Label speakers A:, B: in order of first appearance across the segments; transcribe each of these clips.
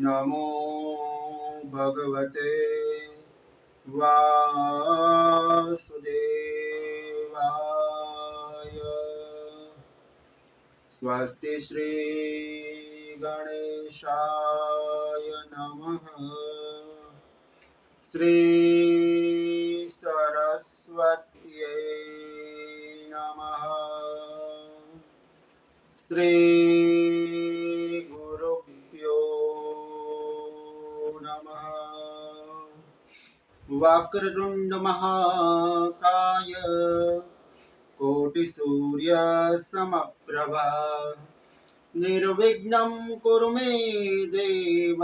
A: नमो भगवते वासुदेवाय। स्वस्ति श्री गणेशाय नमः। श्री सरस्वत्यै नमः। श्री गुरुभ्यो नमः। वक्रतुंड महाकाय कोटिसूर्य समप्रभा निर्विघ्नं कुरु मे देव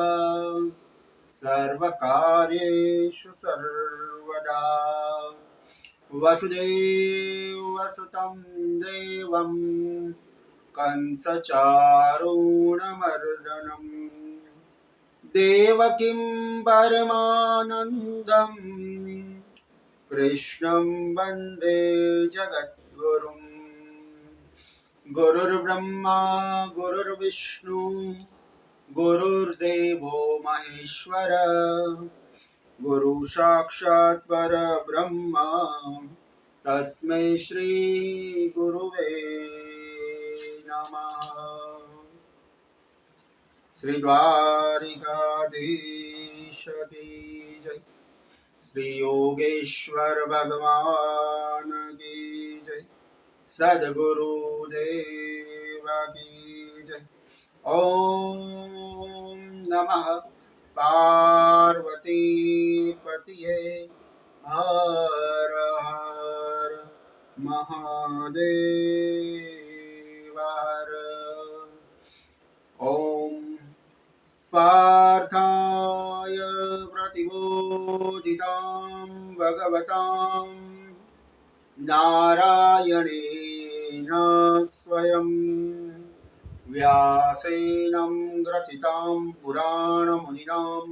A: सर्वकार्येषु सर्वदा। वसुदेवसुतं देवं कंसचारूणमर्दनं देवकीं परमानन्दं कृष्णं वन्दे जगद्गुरुं। गुरुर्ब्रह्मा गुरुर्विष्णु गुरुर्देवो महेश्वर गुरु साक्षात् परब्रह्म तस्मै श्री गुरुवे नमः। श्री द्वारिकाधीश की जय। श्री योगेश्वर भगवान की जय। सद्गुरु देव की जय। ओम नमः पार्वती पतिये हर हर महादेव हर। ओम पार्थाय प्रतिबोधितां भगवतां नारायणेन स्वयं व्यासेन ग्रथितां पुराणमुनिनां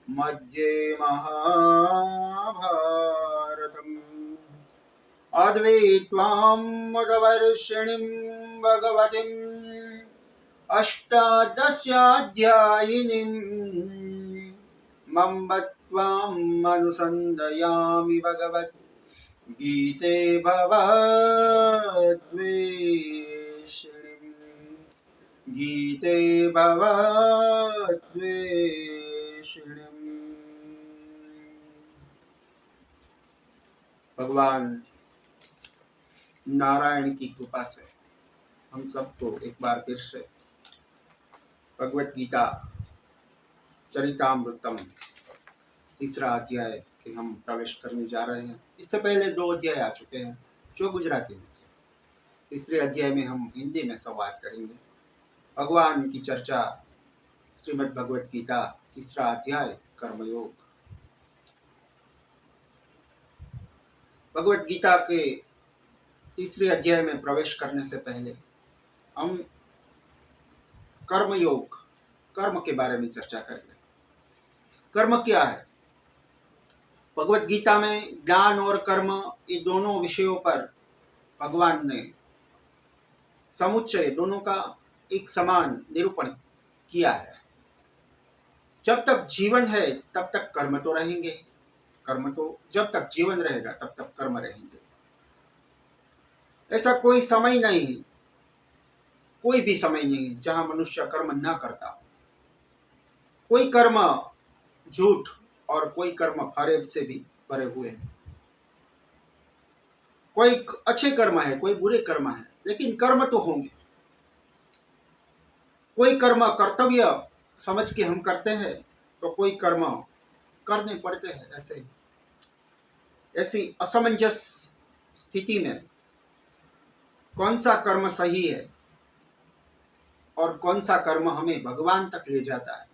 A: मध्ये महाभारतम् अद्वैत्वां मदवर्षिणीं भगवतीम् अष्टादशाध्यायिनीं मम्बत्वाम् अनुसन्दयामि भगवत् गीते भवद्वेषिणीं। गीते भवद्वेषिणीं। भगवान नारायण की कृपा से हम सबको एक बार फिर से भगवत गीता चरितामृतम तीसरा अध्याय के हम प्रवेश करने जा रहे हैं। इससे पहले 2 अध्याय आ चुके हैं जो गुजराती में थे। तीसरे अध्याय में हम हिंदी में संवाद करेंगे। भगवान की चर्चा श्रीमद् भगवत गीता तीसरा अध्याय कर्मयोग। भगवत गीता के तीसरे अध्याय में प्रवेश करने से पहले हम कर्मयोग, कर्म के बारे में चर्चा करेंगे। कर्म क्या है? भगवत गीता में ज्ञान और कर्म ये दोनों विषयों पर भगवान ने समुच्चय दोनों का एक समान निरूपण किया है। जब तक जीवन है तब तक कर्म तो रहेंगे। कर्म तो जब तक जीवन रहेगा तब तक कर्म रहेंगे। ऐसा कोई समय नहीं, कोई भी समय नहीं जहां मनुष्य कर्म ना करता हो। कोई कर्म झूठ और कोई कर्म फरेब से भी भरे हुए हैं। कोई अच्छे कर्म है, कोई बुरे कर्म है, लेकिन कर्म तो होंगे। कोई कर्म कर्तव्य समझ के हम करते हैं तो कोई कर्म करने पड़ते हैं। ऐसी असमंजस स्थिति में कौन सा कर्म सही है और कौन सा कर्म हमें भगवान तक ले जाता है,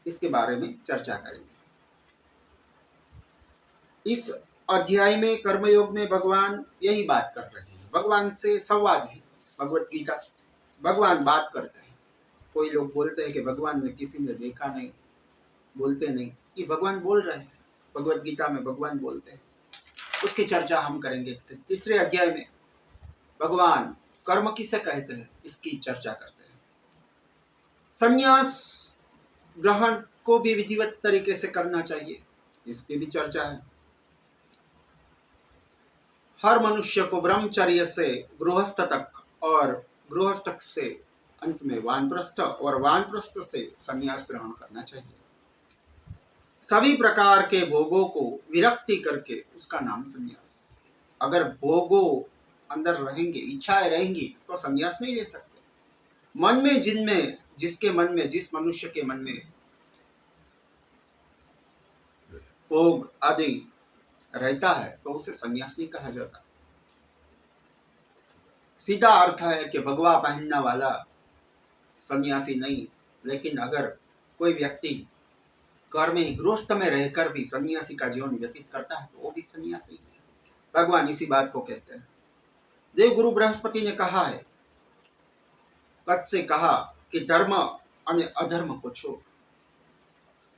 A: इसके बारे में चर्चा करेंगे। इस अध्याय में कर्मयोग में भगवान यही बात कर रहे हैं। भगवान से संवाद है। भगवत गीता भगवान बात करते हैं। कोई लोग बोलते हैं कि भगवान ने किसी ने देखा नहीं, बोलते नहीं। ये भगवान बोल रहे हैं। भगवत गीता में भगवान बोलते हैं, उसकी चर्चा हम करेंगे। तीसरे अध्याय में भगवान कर्म किसे कहते हैं इसकी चर्चा करते हैं। संन्यास ग्रहण को भी विधिवत तरीके से करना चाहिए, इसकी भी चर्चा है। हर मनुष्य को ब्रह्मचर्य से गृहस्थ तक और गृहस्थ से अंत में वानप्रस्थ और वानप्रस्थ से संन्यास ग्रहण करना चाहिए। सभी प्रकार के भोगों को विरक्ति करके उसका नाम संन्यास। अगर भोगों अंदर रहेंगे, इच्छाएं रहेंगी, तो संन्यास नहीं ले सकते। मन में जिसके मन में, जिस मनुष्य के मन में भोग आदि रहता है, तो उसे संन्यास नहीं कहा जाता। सीधा अर्थ है कि भगवा पहनने वाला सन्यासी नहीं। लेकिन अगर कोई व्यक्ति घर में गृहस्थ में रहकर भी सन्यासी का जीवन व्यतीत करता है, तो वो भी सन्यासी है। भगवान इसी बात को कहते हैं। देवगुरु बृहस्पति ने कहा है, कच्छ से कहा कि धर्म और अधर्म को छोड़,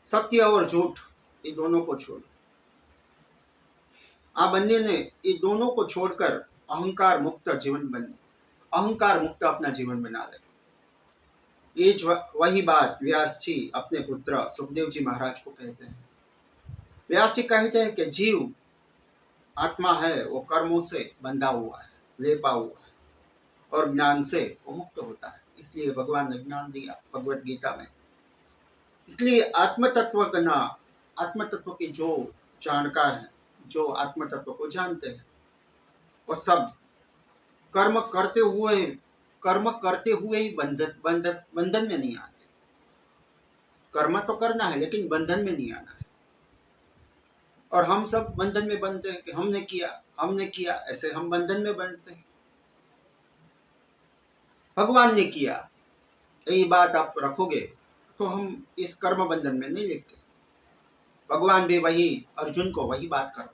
A: सत्य और झूठ ये दोनों को छोड़। आ बंदे ने ये दोनों को छोड़कर अहंकार मुक्त अपना जीवन बना ले। ये वही बात व्यास जी अपने पुत्र सुखदेव जी महाराज को कहते हैं। व्यास जी कहते हैं कि जीव आत्मा है, वो कर्मों से बंधा हुआ है, लेपा हुआ है, और ज्ञान से वो मुक्त होता है। इसलिए भगवान ने ज्ञान दिया भगवत गीता में। इसलिए आत्म तत्व के जो जानकार हैं, जो आत्म तत्व को जानते हैं, वो सब कर्म करते हुए ही बंधन में नहीं आते। कर्म तो करना है, लेकिन बंधन में नहीं आना है। और हम सब बंधन में बनते हैं कि हमने किया, ऐसे हम बंधन में बनते हैं। भगवान ने किया, यही बात आप रखोगे तो हम इस कर्म बंधन में नहीं लिखते। भगवान भी वही अर्जुन को वही बात करता है।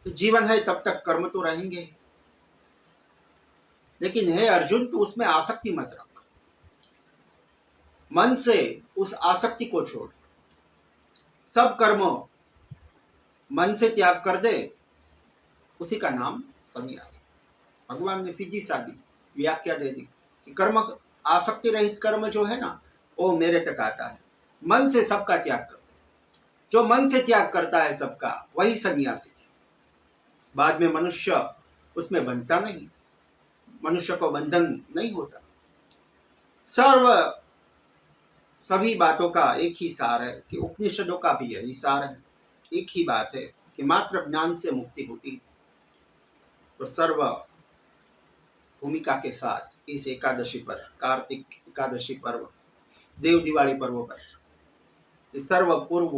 A: तो जीवन है तब तक कर्म तो रहेंगे, लेकिन हे अर्जुन, तो उसमें आसक्ति मत रख। मन से उस आसक्ति को छोड़, सब कर्म मन से त्याग कर दे, उसी का नाम संन्यास। भगवान ने सीधी सादी व्याख्या दे दी कि कर्म, आसक्ति रहित कर्म जो है ना, वो मेरे तक आता है। मन से सबका त्याग कर दे। जो मन से त्याग करता है सबका, वही सन्यासी है। बाद में मनुष्य उसमें बनता नहीं, मनुष्य को बंधन नहीं होता। सभी बातों का एक ही सार है कि उपनिषदों का भी यही सार है। एक ही बात है कि मात्र ज्ञान से मुक्ति होती है। तो सर्व भूमिका के साथ इस एकादशी पर, कार्तिक एकादशी पर्व, देव दिवाली पर्व पर, इस सर्व पूर्व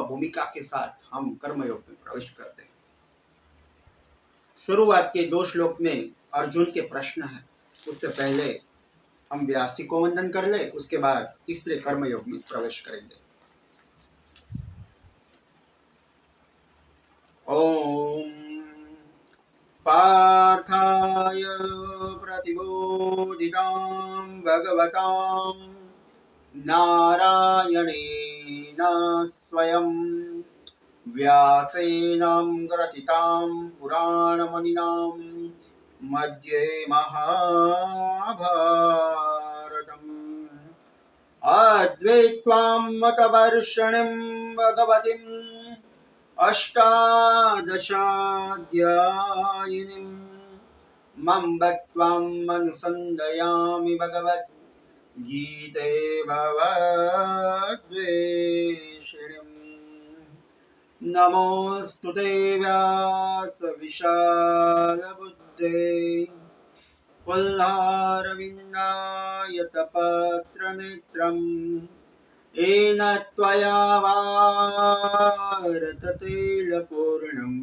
A: भूमिका के साथ हम कर्मयोग में प्रवेश करते हैं। शुरुआत के 2 श्लोक में अर्जुन के प्रश्न है, उससे पहले हम व्यास जी को वंदन कर ले, उसके बाद तीसरे कर्मयोग में प्रवेश करेंगे। ओम पार्थाय प्रतिबोधितां भगवतां नारायणेन स्वयं व्यासेन ग्रथितां पुराणमणिनां मध्ये महाभारतम् अद्वैत्वां मतवर्षिणीं भगवतीम् अष्टादशाध्यायिनीं मम्बत्वाम् अनुसन्दयामि भगवद्गीते भवद्वेषिणीम्। नमोऽस्तुते व्यासविशालबुद्धे पुल्लारविन्दायतपत्रनेत्रम् येन त्वया वारततेलपूर्णम्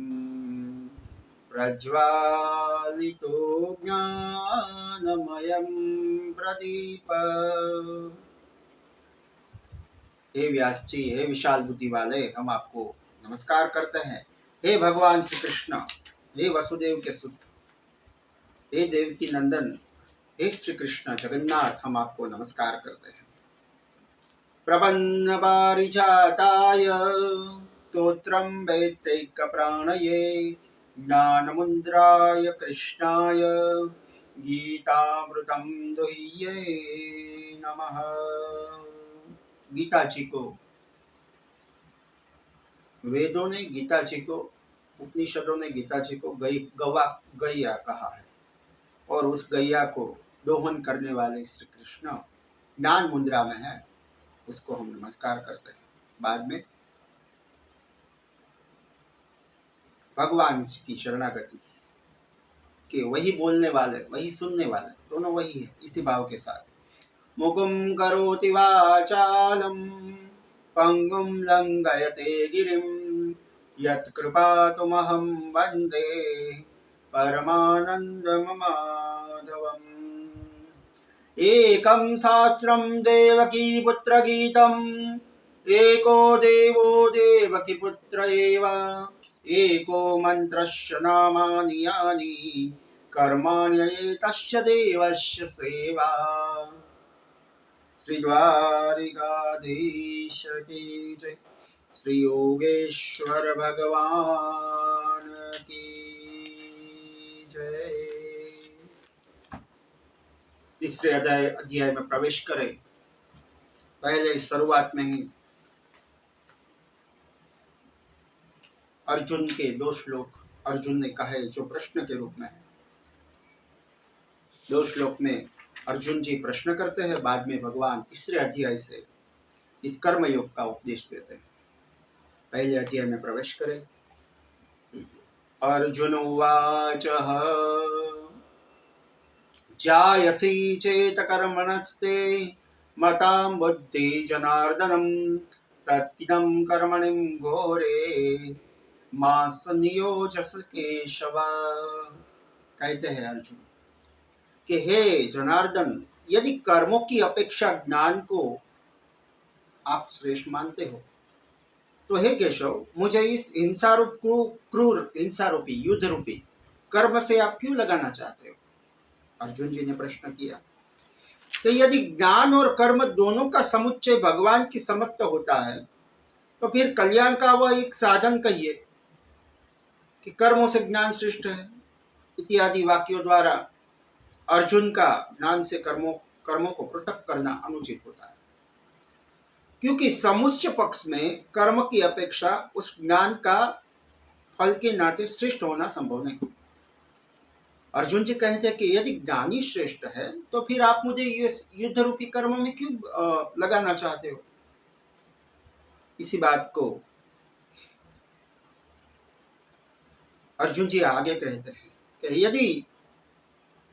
A: प्रज्वालितो ज्ञानमयं प्रदीप। हे व्यास जी, हे विशाल बुद्धि वाले, हम आपको नमस्कार करते हैं। हे भगवान श्री कृष्ण, हे वसुदेव के सुत, हे देवकी नंदन, हे श्री कृष्ण जगन्नाथ, हम आपको नमस्कार करते हैं। प्रपन्न पारिजाताय स्तोत्रं वेत्रैकप्राणये ज्ञानमुद्राय कृष्णाय गीतामृतं दुह्ये नमः। गीता जी को, वेदों ने गीता जी को, उपनिषदों ने गीता जी को गैया कहा है, और उस गैया को दोहन करने वाले श्री कृष्ण ज्ञान मुद्रा में है, उसको हम नमस्कार करते हैं। बाद में भगवान की शरणागति कि वही बोलने वाले, वही सुनने वाले, दोनों वही है, इसी भाव के साथ। मुकुम करोति वाचालम पंगुम लंघयते गिरिम यत्कृपातुमहं वन्दे परमानन्दमाधवम्। एकं शास्त्रं देवकीपुत्रगीतम् एको देवो देवकीपुत्र एव एको मन्त्रस्य नामानि यानि कर्माण्येतस्य देवस्य सेवा। श्री द्वारिकाधीश की जय। श्री योगेश्वर भगवान की जय। तीसरे अध्याय में प्रवेश करें। पहले शुरुआत में ही अर्जुन के 2 श्लोक अर्जुन ने कहे, जो प्रश्न के रूप में है। 2 श्लोक में अर्जुन जी प्रश्न करते हैं, बाद में भगवान तीसरे अध्याय से इस कर्म योग का उपदेश देते हैं। पहले अध्याय में प्रवेश करें। अर्जुन उवाच जायसी चेत कर्मणस्ते मतां बुद्धि जनार्दनम तत्किदं कर्मणिं घोरे मां संयोजस केशव। कहते हैं अर्जुन कि हे जनार्दन, यदि कर्मों की अपेक्षा ज्ञान को आप श्रेष्ठ मानते हो तो हे केशव, मुझे इस हिंसा रूप क्रूर हिंसा रूपी युद्ध रूपी कर्म से आप क्यों लगाना चाहते हो? अर्जुन जी ने प्रश्न किया कि यदि ज्ञान और कर्म दोनों का समुच्चय भगवान की समस्त होता है तो फिर कल्याण का वह एक साधन कहिए कि कर्मों से ज्ञान श्रेष्ठ है। इत्यादि वाक्यों द्वारा अर्जुन का ज्ञान से कर्मों को पृथक करना अनुचित होता है, क्योंकि समुच्चय पक्ष में कर्म की अपेक्षा उस ज्ञान का फल के नाते श्रेष्ठ होना संभव नहीं। अर्जुन जी कहते हैं कि यदि ज्ञानी श्रेष्ठ है तो फिर आप मुझे ये युद्ध रूपी कर्म में क्यों लगाना चाहते हो? इसी बात को अर्जुन जी आगे कहते हैं कि यदि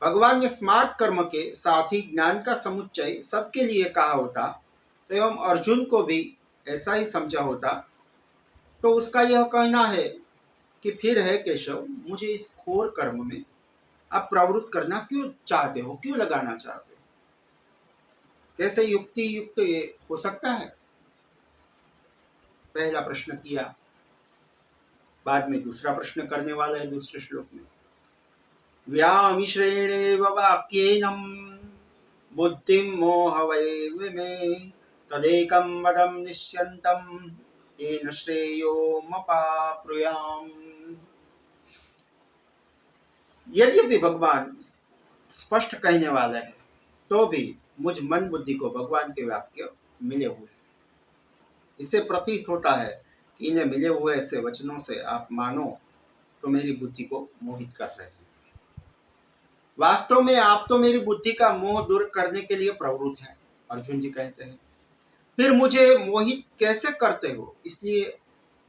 A: भगवान ने स्मार्ट कर्म के साथ ही ज्ञान का समुच्चय सबके लिए कहा होता तो एवं अर्जुन को भी ऐसा ही समझा होता, तो उसका यह कहना है कि फिर है केशव, मुझे इस घोर कर्म में आप प्रवृत्त करना क्यों चाहते हो, क्यों लगाना चाहते हो? कैसे युक्ति युक्त ये हो सकता है? पहला प्रश्न किया। बाद में दूसरा प्रश्न करने वाला है दूसरे श्लोक में। व्यामिश्रेणेव वाक्येनं बुद्धिं मोहवैव मे तदेकं वदं निश्यन्तं येन श्रेयो मपाप्नुयाम्। यद्यपि भगवान स्पष्ट कहने वाले हैं तो भी मुझ मन बुद्धि को भगवान के वाक्य मिले हुए हैं। इससे प्रतीत होता है कि इन्हें मिले हुए ऐसे वचनों से आप मानो तो मेरी बुद्धि को मोहित कर रहे हैं। वास्तव में आप तो मेरी बुद्धि का मोह दूर करने के लिए प्रवृत्त हैं। अर्जुन जी कहते हैं, फिर मुझे मोहित कैसे करते हो? इसलिए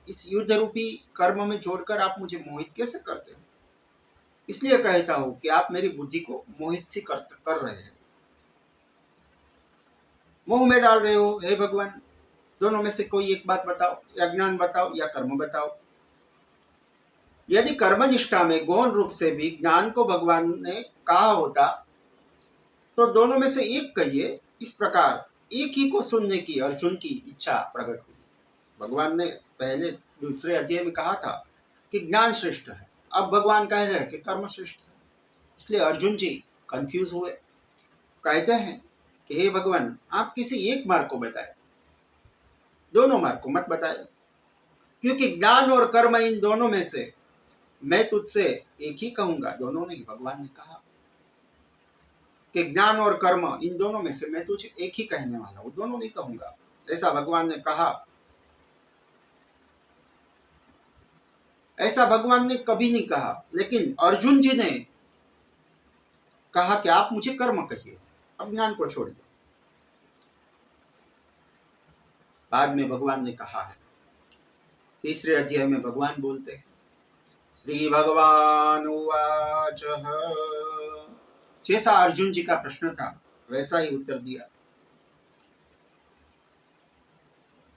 A: इस युद्ध रूपी कर्म में जोड़कर आप मुझे मोहित कैसे करते हो? इसलिए कहता हूं कि आप मेरी बुद्धि को मोहित सी कर रहे हैं, मोह में डाल रहे हो। हे भगवान, दोनों में से कोई एक बात बताओ, या ज्ञान बताओ या कर्म बताओ। यदि कर्मनिष्ठा में गौण रूप से भी ज्ञान को भगवान ने कहा होता तो दोनों में से एक कहिए। इस प्रकार एक ही को सुनने की अर्जुन की इच्छा प्रकट हुई। भगवान ने पहले दूसरे अध्याय में कहा था कि ज्ञान श्रेष्ठ है, अब भगवान कह रहे हैं कि कर्म श्रेष्ठ है। इसलिए अर्जुन जी कंफ्यूज हुए, कहते हैं कि हे भगवान, आप किसी एक मार्ग को बताएं, दोनों मार्ग को मत बताएं, क्योंकि ज्ञान और कर्म इन दोनों में से मैं तुझसे एक ही कहूंगा, दोनों नहीं, भगवान ने कहा। कि ज्ञान और कर्म इन दोनों में से मैं तुझे एक ही कहने वाला हूं, दोनों नहीं कहूंगा। ऐसा भगवान ने कहा। ऐसा भगवान ने कभी नहीं कहा, लेकिन अर्जुन जी ने कहा कि आप मुझे कर्म कहिए, अब ज्ञान को छोड़िए। बाद में भगवान ने कहा है, तीसरे अध्याय में भगवान बोलते हैं, श्री भगवान उवाच, जैसा अर्जुन जी का प्रश्न था वैसा ही उत्तर दिया।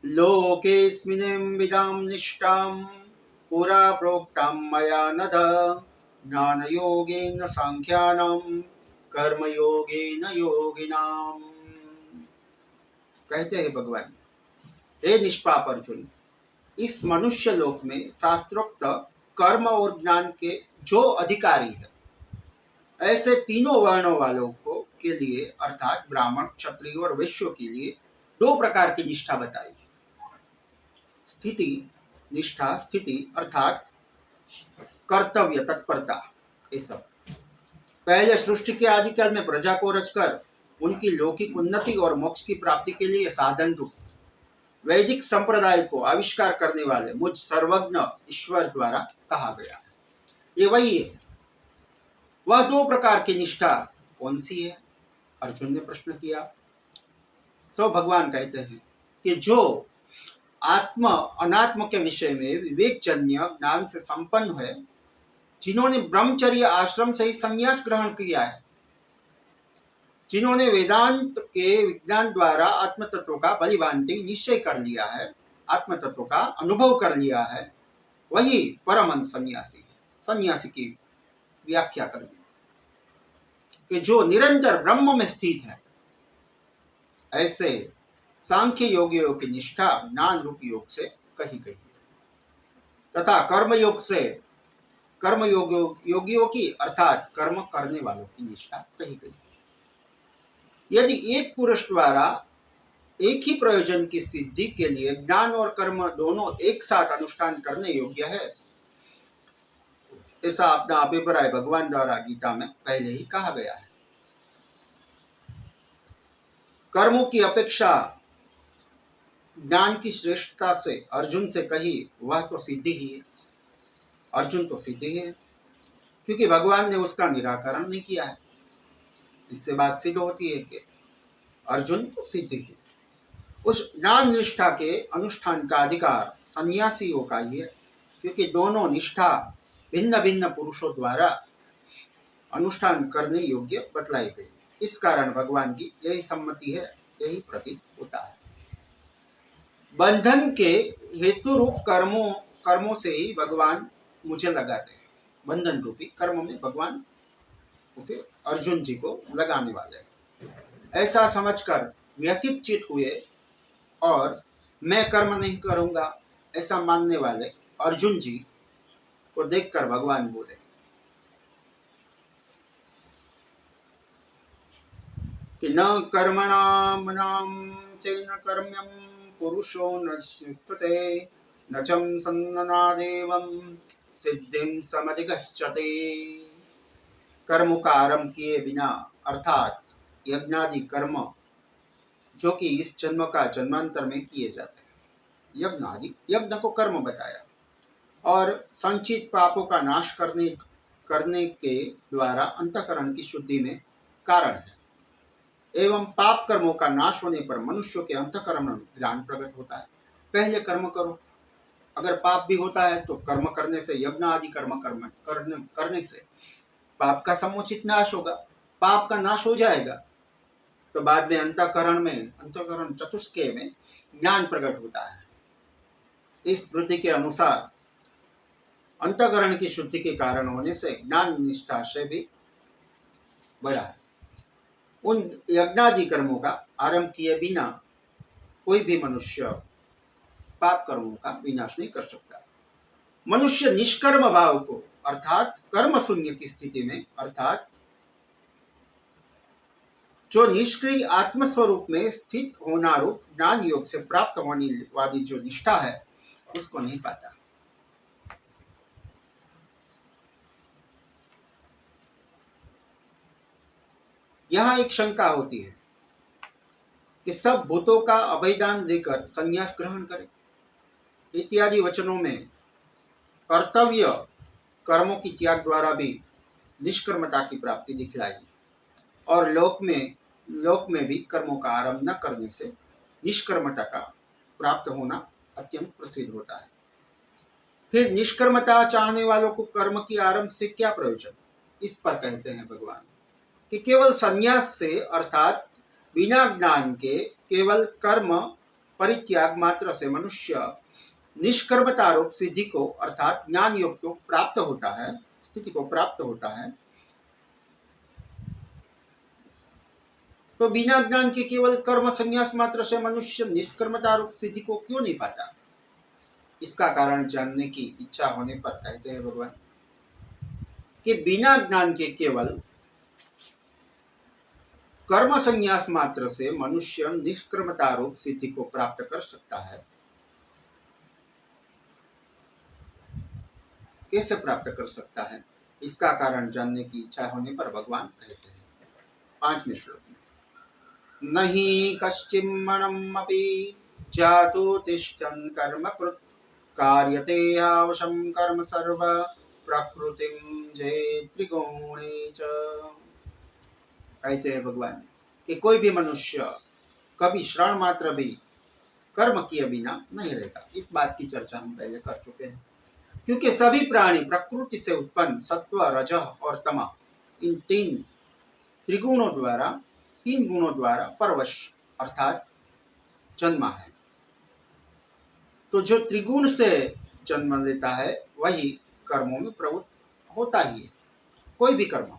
A: लोकेस्मिन् विदां निष्ठां पुरा प्रोक्तां मया नद, ज्ञानयोगेन सांख्यानां कर्मयोगेन योगिनाम्। कहते हैं भगवान, हे निष्पाप अर्जुन, इस मनुष्य लोक में शास्त्रोक्त कर्म और ज्ञान के जो अधिकारी है, ऐसे तीनों वर्णों वालों को के लिए अर्थात ब्राह्मण, क्षत्रिय और वैश्यों के लिए दो प्रकार की निष्ठा बताई। स्थिति निष्ठा, स्थिति अर्थात कर्तव्य, तत्परता, ये सब। पहले सृष्टि के आदिकाल में प्रजा को रचकर उनकी लौकिक उन्नति और मोक्ष की प्राप्ति के लिए साधन रूप वैदिक संप्रदाय को आविष्कार करने वाले मुझ सर्वज्ञ ईश्वर द्वारा कहा गया है। ये वही है। वह दो प्रकार की निष्ठा कौन सी है? अर्जुन ने प्रश्न किया। तो भगवान कहते हैं कि जो आत्म अनात्म के विषय में विवेकजन्य ज्ञान से संपन्न है, जिन्होंने ब्रह्मचर्य आश्रम से ही संन्यास ग्रहण किया है, जिन्होंने वेदांत के विज्ञान द्वारा आत्म तत्व का बलिभांति निश्चय कर लिया है, आत्म तत्व का अनुभव कर लिया है, वही परमहंस सन्यासी है। सन्यासी की व्याख्या कर दी कि जो निरंतर ब्रह्म में स्थित है, ऐसे सांख्य योगियों की निष्ठा ज्ञान रूप योग से कही गई है, तथा कर्म योग से कर्म योगियों की अर्थात कर्म करने वालों की निष्ठा कही गई है। यदि एक पुरुष द्वारा एक ही प्रयोजन की सिद्धि के लिए ज्ञान और कर्म दोनों एक साथ अनुष्ठान करने योग्य है, ऐसा अपना अभिप्राय भगवान द्वारा गीता में पहले ही कहा गया है। कर्मों की अपेक्षा ज्ञान की श्रेष्ठता से अर्जुन से कही, वह तो सिद्धि ही है। अर्जुन तो सिद्धि है, क्योंकि भगवान ने उसका निराकरण नहीं किया है। इससे बात सिद्ध होती है कि अर्जुन तो सिद्धि है। उस ज्ञान निष्ठा के अनुष्ठान का अधिकार सन्यासियों का ही है, क्योंकि दोनों निष्ठा भिन्न भिन्न पुरुषों द्वारा अनुष्ठान करने योग्य बतलाई गई। इस कारण भगवान की यही सम्मति है, यही प्रतीत होता है। बंधन के हेतु रूप कर्मों से ही भगवान मुझे लगाते हैं। बंधन रूपी कर्म में भगवान उसे अर्जुन जी को लगाने वाले हैं। ऐसा समझकर व्यथित चित हुए और मैं कर्म नहीं करूंगा ऐसा मानने वाले अर्जुन जी को देखकर भगवान बोले कि न कर्मणाम नाम चैन कर्म्यम पुरुषो न स्युक्ते न चं सन्ननादेवं सिद्धिं समधिगच्छते। कर्म का आरंभ किए बिना अर्थात यज्ञादि कर्म जो कि इस जन्म का जन्मांतर में किए जाते हैं, यज्ञ को कर्म बताया, और संचित पापों का नाश करने के द्वारा अंतःकरण की शुद्धि में कारण है। एवं पाप कर्मों का नाश होने पर मनुष्यों के अंतःकरण में ज्ञान प्रकट होता है। पहले कर्म करो, अगर पाप भी होता है तो कर्म करने से, यज्ञ आदि कर्म करने से पाप का समुचित नाश होगा, पाप का नाश हो जाएगा तो बाद में अंतःकरण चतुष्कय में ज्ञान प्रकट होता है। इस स्मृति के अनुसार अंतःकरण की शुद्धि के कारण होने से ज्ञान निष्ठा से भी बड़ा है। उन यज्ञादि कर्मों का आरंभ किए बिना कोई भी मनुष्य पाप कर्मों का विनाश नहीं कर सकता। मनुष्य निष्कर्म भाव को अर्थात कर्म शून्य की स्थिति में, अर्थात जो निष्क्रिय आत्मस्वरूप में स्थित होना रूप ज्ञान योग से प्राप्त होने वाली जो निष्ठा है, उसको नहीं पाता। यहाँ एक शंका होती है कि सब भूतों का अभयदान देकर संन्यास ग्रहण करें इत्यादि वचनों में कर्तव्य कर्मों की त्याग द्वारा भी निष्कर्मता की प्राप्ति दिखलाई और लोक में भी कर्मों का आरंभ न करने से निष्कर्मता का प्राप्त होना अत्यंत प्रसिद्ध होता है। फिर निष्कर्मता चाहने वालों को कर्म की आरंभ से क्या प्रयोजन? इस पर कहते हैं भगवान कि केवल संन्यास से अर्थात बिना ज्ञान के केवल कर्म परित्याग मात्र से मनुष्य निष्कर्मता रूप सिद्धि को अर्थात ज्ञान योग को प्राप्त होता है, स्थिति को प्राप्त होता है। तो बिना ज्ञान के केवल कर्म संन्यास मात्र से मनुष्य निष्कर्मता रूप सिद्धि को क्यों नहीं पाता? इसका कारण जानने की इच्छा होने पर कहते हैं भगवान कि बिना ज्ञान के केवल कर्म संन्यास मात्र से मनुष्य निष्कर्मता रूप सिद्धि को प्राप्त कर सकता है। कैसे प्राप्त कर सकता है? इसका कारण जानने की इच्छा होने पर भगवान कहते हैं 5वें श्लोक में, नहीं कश्चिन्मणम् अपि जातु तिष्ठन् कर्मकृत् कार्यते आवशं कर्म सर्व प्रकृतिं जय त्रिगुणे च। कहते हैं भगवान कि कोई भी मनुष्य कभी क्षण मात्र भी कर्म किए बिना नहीं रहता। इस बात की चर्चा हम पहले कर चुके हैं, क्योंकि सभी प्राणी प्रकृति से उत्पन्न सत्व रजः और तम इन तीन गुणों द्वारा परवश अर्थात जन्मा है। तो जो त्रिगुण से जन्म लेता है वही कर्मों में प्रवृत्त होता ही है, कोई भी कर्म।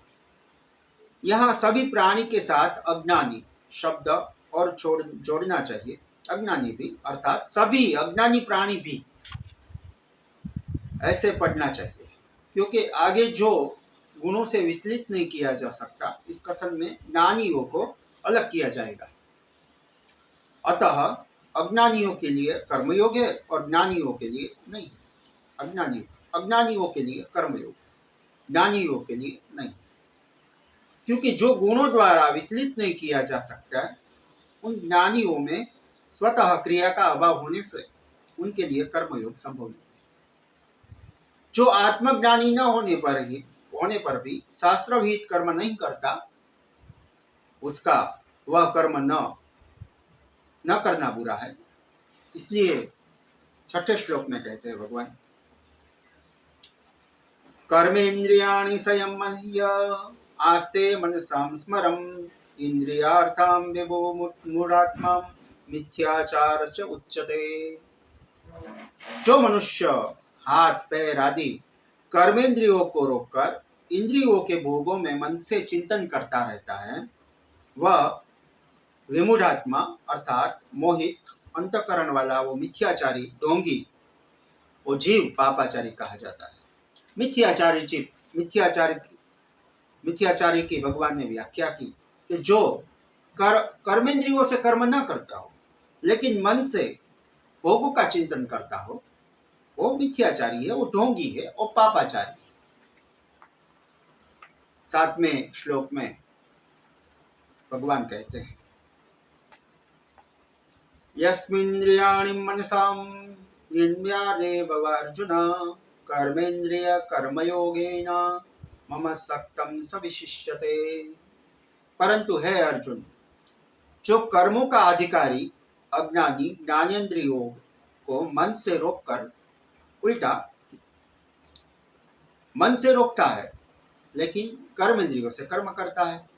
A: यहाँ सभी प्राणी के साथ अज्ञानी शब्द और जोड़ना चाहिए, अज्ञानी भी अर्थात सभी अज्ञानी प्राणी भी ऐसे पढ़ना चाहिए, क्योंकि आगे जो गुणों से विचलित नहीं किया जा सकता इस कथन में ज्ञानियों को अलग किया जाएगा। अतः अज्ञानियों के लिए कर्मयोग है और ज्ञानियों के लिए नहीं। अज्ञानियों के लिए कर्मयोग, ज्ञानियों के लिए नहीं, क्योंकि जो गुणों द्वारा विचलित नहीं किया जा सकता उन ज्ञानियों में स्वतः क्रिया का अभाव होने से उनके लिए कर्मयोग संभव नहीं। जो आत्मज्ञानी न होने पर भी शास्त्र विहित कर्म नहीं करता उसका वह कर्म न करना बुरा है। इसलिए 6ठे श्लोक में कहते हैं भगवान, कर्मेन्द्रियाणि संयम्य आस्ते मनसां स्मरम् इंद्रियार्थां विभो मूढ़ात्मा मिथ्याचार च उच्यते। जो मनुष्य हाथ पैर आदि कर्मेंद्रियों को रोककर इंद्रियों के भोगों में मन से चिंतन करता रहता है वह विमूढ़ात्मा अर्थात मोहित अंतकरण वाला वो मिथ्याचारी ढोंगी वो जीव पापाचारी कहा जाता है। मिथ्याचारी की भगवान ने व्याख्या की कि जो कर्मेंद्रियों से कर्म न करता हो लेकिन मन से भोगों का चिंतन करता हो वो मिथ्याचारी है, वो ढोंगी है और पापाचारी। 7वें श्लोक में भगवान कहते हैं, यस्मिन्द्रियाणि मनसां नियम्यारेव अर्जुन कर्मेन्द्रिय कर्मयोगेन मम सक्तं स विशिष्यते। परंतु है अर्जुन, जो कर्मों का अधिकारी अज्ञानी ज्ञानेन्द्रियों को मन से रोककर उल्टा मन से रोकता है लेकिन कर्म इंद्रियों से कर्म करता है,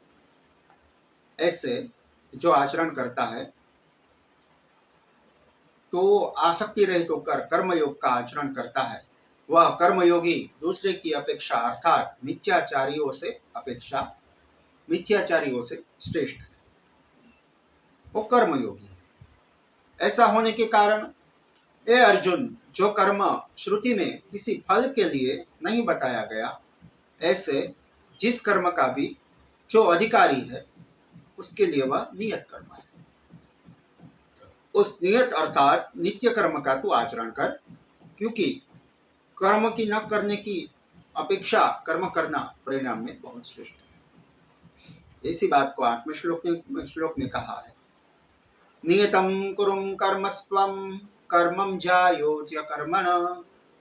A: ऐसे जो आचरण करता है तो आसक्ति रहित होकर कर्मयोग का आचरण करता है वह कर्मयोगी दूसरे की अपेक्षा अर्थात मिथ्याचारियों से श्रेष्ठ है, वो कर्मयोगी है। ऐसा होने के कारण ए अर्जुन, जो कर्म श्रुति में किसी फल के लिए नहीं बताया गया ऐसे जिस कर्म का भी जो अधिकारी है उसके लिए वह नियत कर्म है। उस नियत अर्थात नित्य कर्म का तू आचरण कर, क्योंकि कर्म की न करने की अपेक्षा कर्म करना परिणाम में बहुत श्रेष्ठ है। इसी बात को 8वें श्लोक में कहा है, नियतं कुरुं कर्मस्त्वं कर्मं ज्यायोच्य कर्मण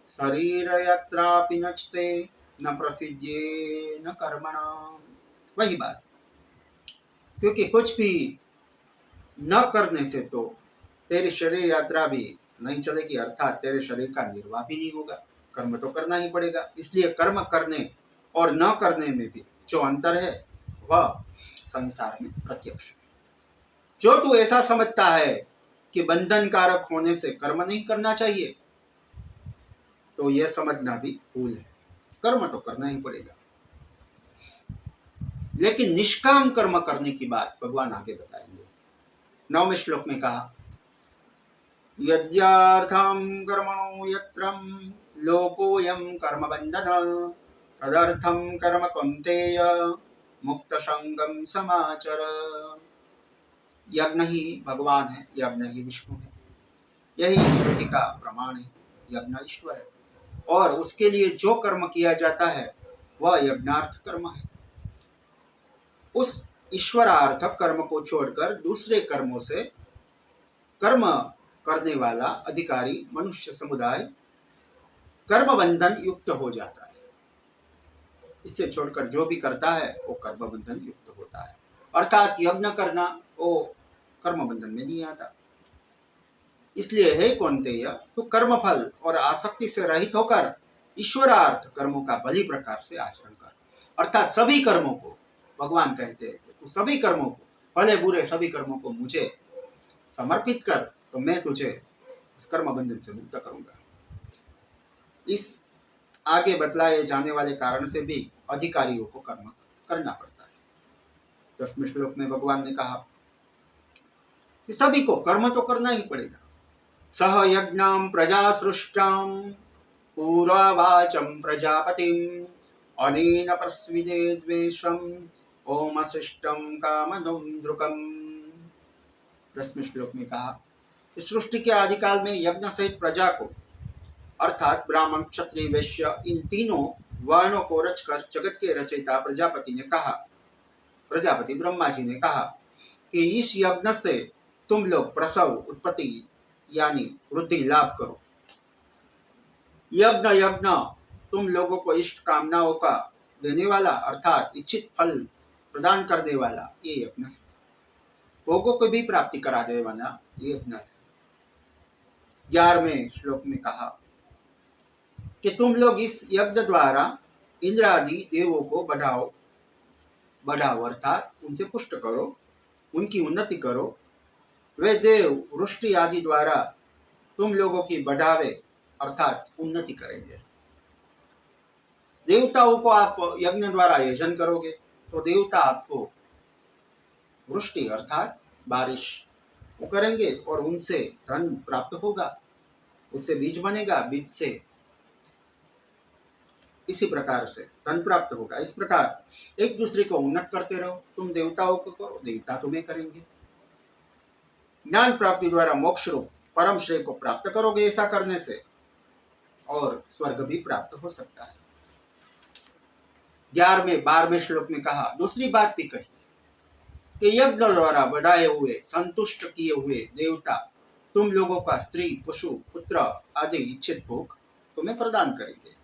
A: शरीरयात्रापि नचते न प्रसिद्ध्ये न कर्मण। वही बात, क्योंकि कुछ भी न करने से तो तेरी शरीर यात्रा भी नहीं चलेगी, अर्थात तेरे शरीर का निर्वाह भी नहीं होगा। कर्म तो करना ही पड़ेगा। इसलिए कर्म करने और न करने में भी जो अंतर है वह संसार में प्रत्यक्ष है। जो तू ऐसा समझता है कि बंधन कारक होने से कर्म नहीं करना चाहिए, तो यह समझना भी भूल है। कर्म तो करना ही पड़ेगा, लेकिन निष्काम कर्म करने की बात भगवान आगे बताएंगे। 9वें श्लोक में कहा, यज्ञार्थं कर्मणो यत्रं लोकोऽयं कर्मबन्धन तदर्थं कर्म कौन्तेय मुक्त संगम समाचर। यज्ञ ही भगवान है, यज्ञ ही विष्णु है, यही श्रुति का प्रमाण है। यज्ञ ईश्वर है और उसके लिए जो कर्म किया जाता है वह यज्ञार्थ कर्म है। उस ईश्वरार्थ कर्म को छोड़कर दूसरे कर्मों से कर्म करने वाला अधिकारी मनुष्य समुदाय कर्म बंधन युक्त हो जाता है। इससे छोड़कर जो भी करता है वो कर्म बंधन युक्त होता है, अर्थात यज्ञ करना वो कर्म बंधन में नहीं आता। इसलिए हे कौन्तेय, तो कर्म फल और आसक्ति से रहित होकर ईश्वरार्थ कर्मों का भली प्रकार से आचरण कर। अर्थात सभी कर्मों को भगवान कहते हैं कि तू सभी कर्मों को, भले बुरे सभी कर्मों को मुझे समर्पित कर, तो मैं तुझे उस कर्म बंधन से मुक्त करूंगा। इस आगे बतलाए जाने वाले कारण से भी अधिकारियों को कर्म करना पड़ता है। 10वें श्लोक में भगवान ने कहा कि सभी को कर्म तो करना ही पड़ेगा। सह यज्ञां प्रजा सृष्टां पूर्ववाचं प्रजापतिं अनेन प्रस्विदे द्वेषं ओम शिष्टं कामनुद्रुकम्। 10वें श्लोक में कहा कि सृष्टि के आदिकाल में यज्ञ सहित प्रजा को, अर्थात ब्राह्मण क्षत्रिय वैश्य इन तीनों वर्णों को रचकर जगत के रचयिता प्रजापति ब्रह्मा जी ने कहा कि इस यज्ञ से तुम लोग प्रसव उत्पत्ति यानी वृद्धि लाभ करो। यज्ञ तुम लोगों को इष्ट कामनाओं का देने वाला, अर्थात इच्छित फल प्रदान करने वाला ये यज्ञ है। भोगों को भी प्राप्ति करा देने वाला ये यज्ञ है। 11वें श्लोक में कहा कि तुम लोग इस यज्ञ द्वारा इंद्र आदि देवों को बढ़ाओ, अर्थात उनसे पुष्ट करो, उनकी उन्नति करो। वे देव वृष्टि आदि द्वारा तुम लोगों की बढ़ावे अर्थात उन्नति करेंगे। देवताओं को आप यज्ञ द्वारा यजन करोगे तो देवता आपको वृष्टि अर्थात बारिश वो करेंगे और उनसे धन प्राप्त होगा, उससे बीज बनेगा, बीज से इसी प्रकार से धन प्राप्त होगा। इस प्रकार एक दूसरे को उन्नत करते रहो। तुम देवताओं को करो, देवता तुम्हें करेंगे। ज्ञान प्राप्ति द्वारा मोक्ष रूप परम श्रेय को प्राप्त करोगे ऐसा करने से, और स्वर्ग भी प्राप्त हो सकता है। 12वें श्लोक में कहा, दूसरी बात भी कही कि यज्ञ द्वारा बढ़ाए हुए संतुष्ट किए हुए देवता तुम लोगों का स्त्री पशु पुत्र आदि इच्छित भोग तुम्हें प्रदान करेंगे।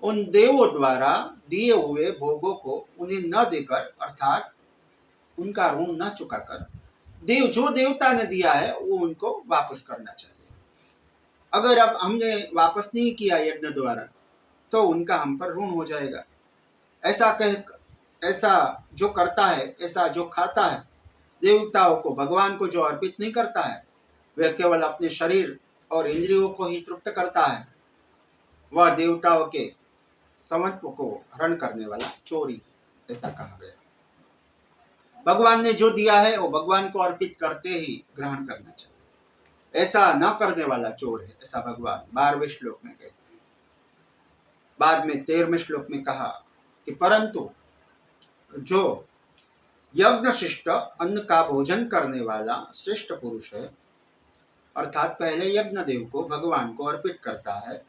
A: उन देवों द्वारा दिए हुए भोगों को उन्हें न देकर, अर्थात उनका ऋण न चुकाकर, जो देवता ने दिया है वो उनको वापस करना चाहिए। अगर अब हमने वापस नहीं किया यज्ञ द्वारा तो उनका हम पर ऋण हो जाएगा। ऐसा जो करता है, ऐसा जो खाता है, देवताओं को भगवान को जो अर्पित नहीं करता है, वह केवल अपने शरीर और इंद्रियों को ही तृप्त करता है, वह देवताओं के समत्व को हरण करने वाला चोरी, ऐसा कहा गया। भगवान ने जो दिया है वो भगवान को अर्पित करते ही ग्रहण करना चाहिए। ऐसा न करने वाला चोर है, ऐसा भगवान 12वें श्लोक में कहते हैं। बाद में 13वें श्लोक में कहा कि परंतु जो यज्ञ शिष्ट अन्न का भोजन करने वाला श्रेष्ठ पुरुष है, अर्थात पहले यज्ञ देव को भगवान को अर्पित करता है,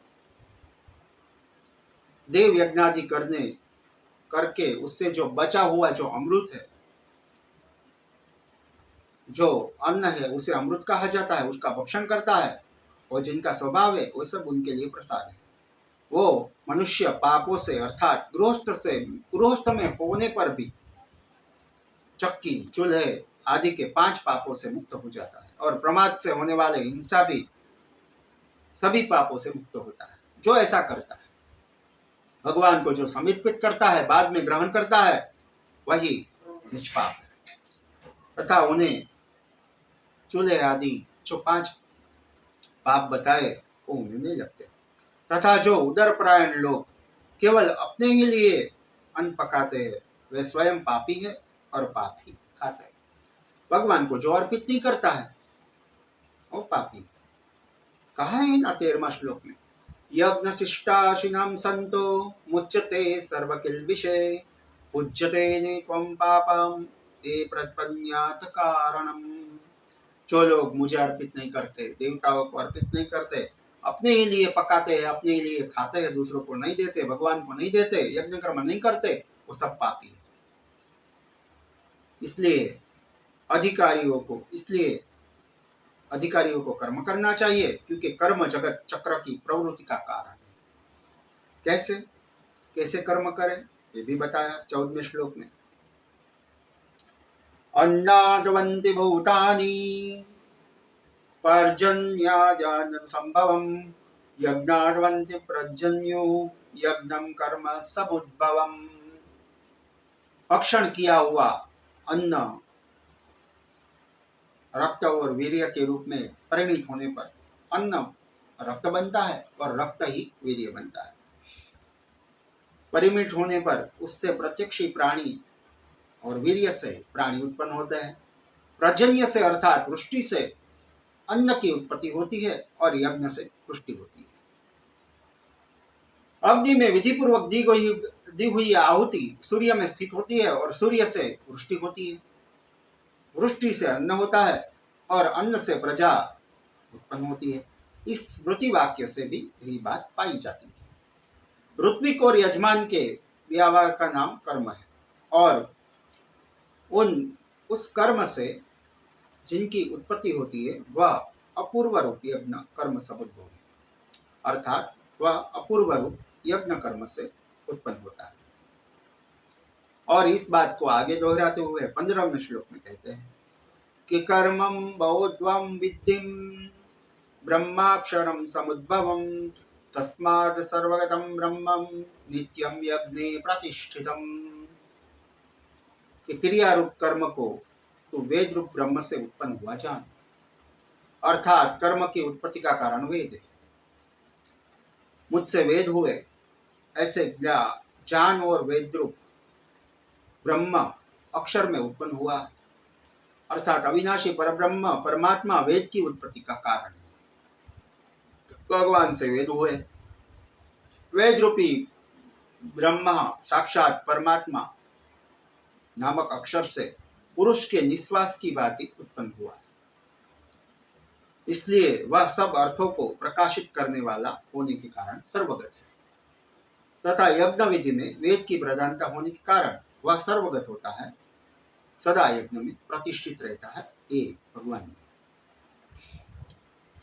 A: देव यज्ञादि करके उससे जो बचा हुआ जो अमृत है जो अन्न है उसे अमृत कहा जाता है, उसका भक्षण करता है, और जिनका स्वभाव है वो सब उनके लिए प्रसाद है। वो मनुष्य पापों से अर्थात गृहस्थ में होने पर भी चक्की, चूल्हे आदि के 5 पापों से मुक्त हो जाता है, और प्रमाद से होने वाले हिंसा भी सभी पापों से मुक्त होता है। जो ऐसा करता है, भगवान को जो समर्पित करता है, बाद में ग्रहण करता है, वही निष्पाप है, तथा उन्हें चूल्हे आदि जो 5 पाप बताए वो उन्हें नहीं लगते। तथा जो उदरपरायण लोग केवल अपने ही लिए अन्न पकाते हैं, वे स्वयं पापी है और पाप ही खाते हैं। भगवान को जो अर्पित नहीं करता है वो पापी। कहा है ना 13वां श्लोक में, यज्ञ शिष्टाशिनाम संतो मुच्यते सर्वकिल्बिषे पूज्यते नेत्वं पापम ये प्रपन्यात कारणम। जो लोग मुझे अर्पित नहीं करते, देवताओं को अर्पित नहीं करते, अपने ही लिए पकाते हैं, अपने ही लिए खाते हैं, दूसरों को नहीं देते, भगवान को नहीं देते, यज्ञ कर्म नहीं करते, वो सब पापी है। इसलिए अधिकारियों को कर्म करना चाहिए, क्योंकि कर्म जगत चक्र की प्रवृत्ति का कारण है। कैसे कर्म करें ये भी बताया 14वें श्लोक में। अन्नाद्वन्ति भूतानि पर्जन्याजान संभवम् यज्ञाद्वन्ति पर्जन्यो यज्ञं कर्म समुद्भवम्। भक्षण किया हुआ अन्न रक्त और वीर्य के रूप में परिणित होने पर अन्न रक्त बनता है और रक्त ही वीर्य बनता है। परिमित होने पर उससे प्रत्यक्षी प्राणी और वीर्य से प्राणी उत्पन्न होते हैं। पर्जन्य से अर्थात वृष्टि से अन्न की उत्पत्ति होती है और यज्ञ से पुष्टि होती है। अग्नि में विधि पूर्वक दी हुई आहुति सूर्य में स्थित होती है और सूर्य से वृष्टि होती है। वृष्टि से अन्न होता है और अन्न से प्रजा उत्पन्न होती है। इस स्मृति वाक्य से भी यही बात पाई जाती है। ऋत्विक और यजमान के व्यवहार का नाम कर्म है, और उस कर्म से जिनकी उत्पत्ति होती है वह अपूर्व रूप यज्ञ कर्म समुद्भव है, अर्थात वह अपूर्व रूप यज्ञ कर्म से उत्पन्न होता है। और इस बात को आगे दोहराते हुए 15वें श्लोक में कहते हैं कि कर्मं बहुद्वं विद्धिं ब्रह्माक्षरं समुद्भवं तस्मात् सर्वगतं ब्रह्मं नित्यं यज्ञे प्रतिष्ठितम्। कि क्रिया रूप कर्म को तो वेद रूप ब्रह्म से उत्पन्न हुआ जान, अर्थात कर्म की उत्पत्ति का कारण वेद है। मुझसे वेद हुए, ऐसे जान और वेद रूप ब्रह्म अक्षर में उत्पन्न हुआ, अर्थात अविनाशी परब्रह्म परमात्मा वेद की उत्पत्ति का कारण है। भगवान से वेद हुए, वेद रूपी ब्रह्म साक्षात परमात्मा नामक अक्षर से पुरुष के निश्वास की भांति उत्पन्न हुआ, इसलिए वह सब अर्थों को प्रकाशित करने वाला होने के कारण सर्वगत है। तथा यज्ञ विधि में वेद की प्रधानता होने के कारण वह सर्वगत होता है, सदा यज्ञ में प्रतिष्ठित रहता है। ये भगवान ने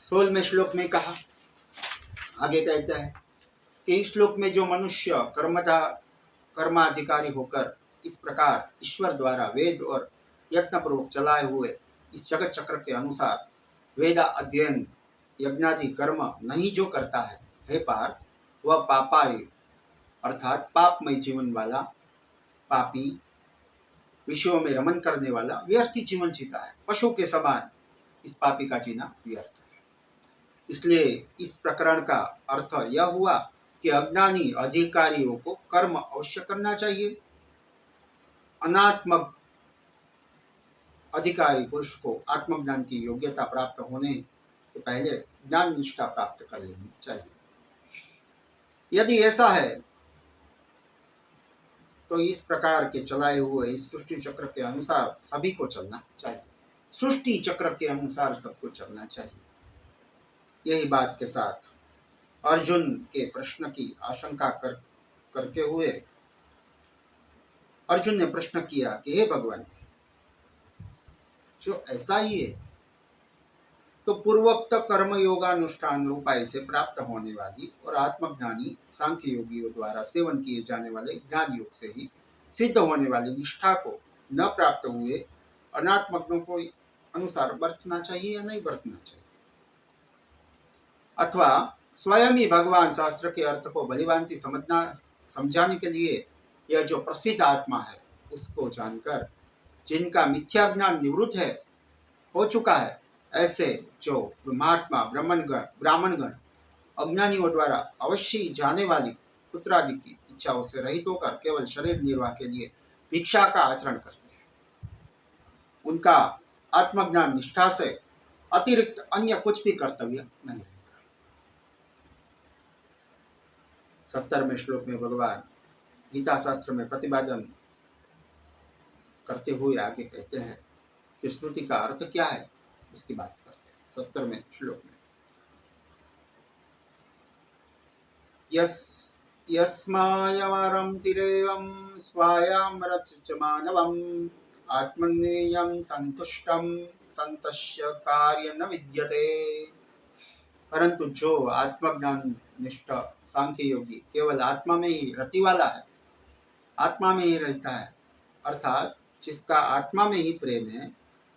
A: 16वें श्लोक में कहा। आगे कहता है कि इस श्लोक में जो मनुष्य कर्माधिकारी होकर इस प्रकार ईश्वर द्वारा वेद और यत्न पूर्वक चलाए हुए इस जगत चक्र के अनुसार वेदा अध्ययन यज्ञादि कर्म नहीं जो करता है, हे पार्थ, वह पापाय अर्थात पापमय जीवन वाला, पापी, विषयों में रमन करने वाला व्यर्थी जीवन जीता है। पशु के समान इस पापी का जीना व्यर्थ है। इसलिए इस प्रकरण का अर्थ यह हुआ कि अज्ञानी अधिकारियों को कर्म अवश्य करना चाहिए। अनात्मक अधिकारी पुरुष को आत्मज्ञान की योग्यता प्राप्त होने से पहले ज्ञान निष्ठा प्राप्त कर लेनी चाहिए। यदि ऐसा है तो इस प्रकार के चलाए हुए इस सृष्टि चक्र के अनुसार सभी को चलना चाहिए। सृष्टि चक्र के अनुसार सबको चलना चाहिए। यही बात के साथ अर्जुन के प्रश्न की आशंका करते हुए अर्जुन ने प्रश्न किया कि हे भगवान, जो ऐसा ही है, तो पूर्वोक्त कर्म योगानुष्ठान रूपाई से प्राप्त होने वाली और आत्मज्ञानी सांख्य योगियों द्वारा सेवन किए जाने वाले ज्ञान योग से ही सिद्ध होने वाली निष्ठा को न प्राप्त हुए अनात्मज्ञों को अनुसार बरतना चाहिए या नहीं बरतना चाहिए, अथवा स्वयं ही भगवान शास्त्र के अर्थ को भलीभांति समझाने के लिए यह जो प्रसिद्ध आत्मा है उसको जानकर जिनका मिथ्या ज्ञान निवृत्त है हो चुका है, ऐसे जो महात्मा ब्राह्मणगण अज्ञानियों द्वारा अवश्य जाने वाली पुत्रादि की इच्छाओं से रहित होकर केवल शरीर निर्वाह के लिए भिक्षा का आचरण करते हैं, उनका आत्मज्ञान निष्ठा से अतिरिक्त अन्य कुछ भी कर्तव्य नहीं रहता। 70वें श्लोक में भगवान गीता शास्त्र में प्रतिपादन करते हुए आगे कहते हैं कि श्रुति का अर्थ क्या है, उसकी बात करते हैं 70वें श्लोक में। यस्मायवरं तिरेवं स्वायां रच मानवम् आत्मन्येयं संतुष्टं संतस्य कार्य न विद्यते। परंतु जो आत्मज्ञान निष्ठ सांख्य योगी केवल आत्मा में ही रति वाला है, आत्मा में ही रहता है, अर्थात जिसका आत्मा में ही प्रेम है,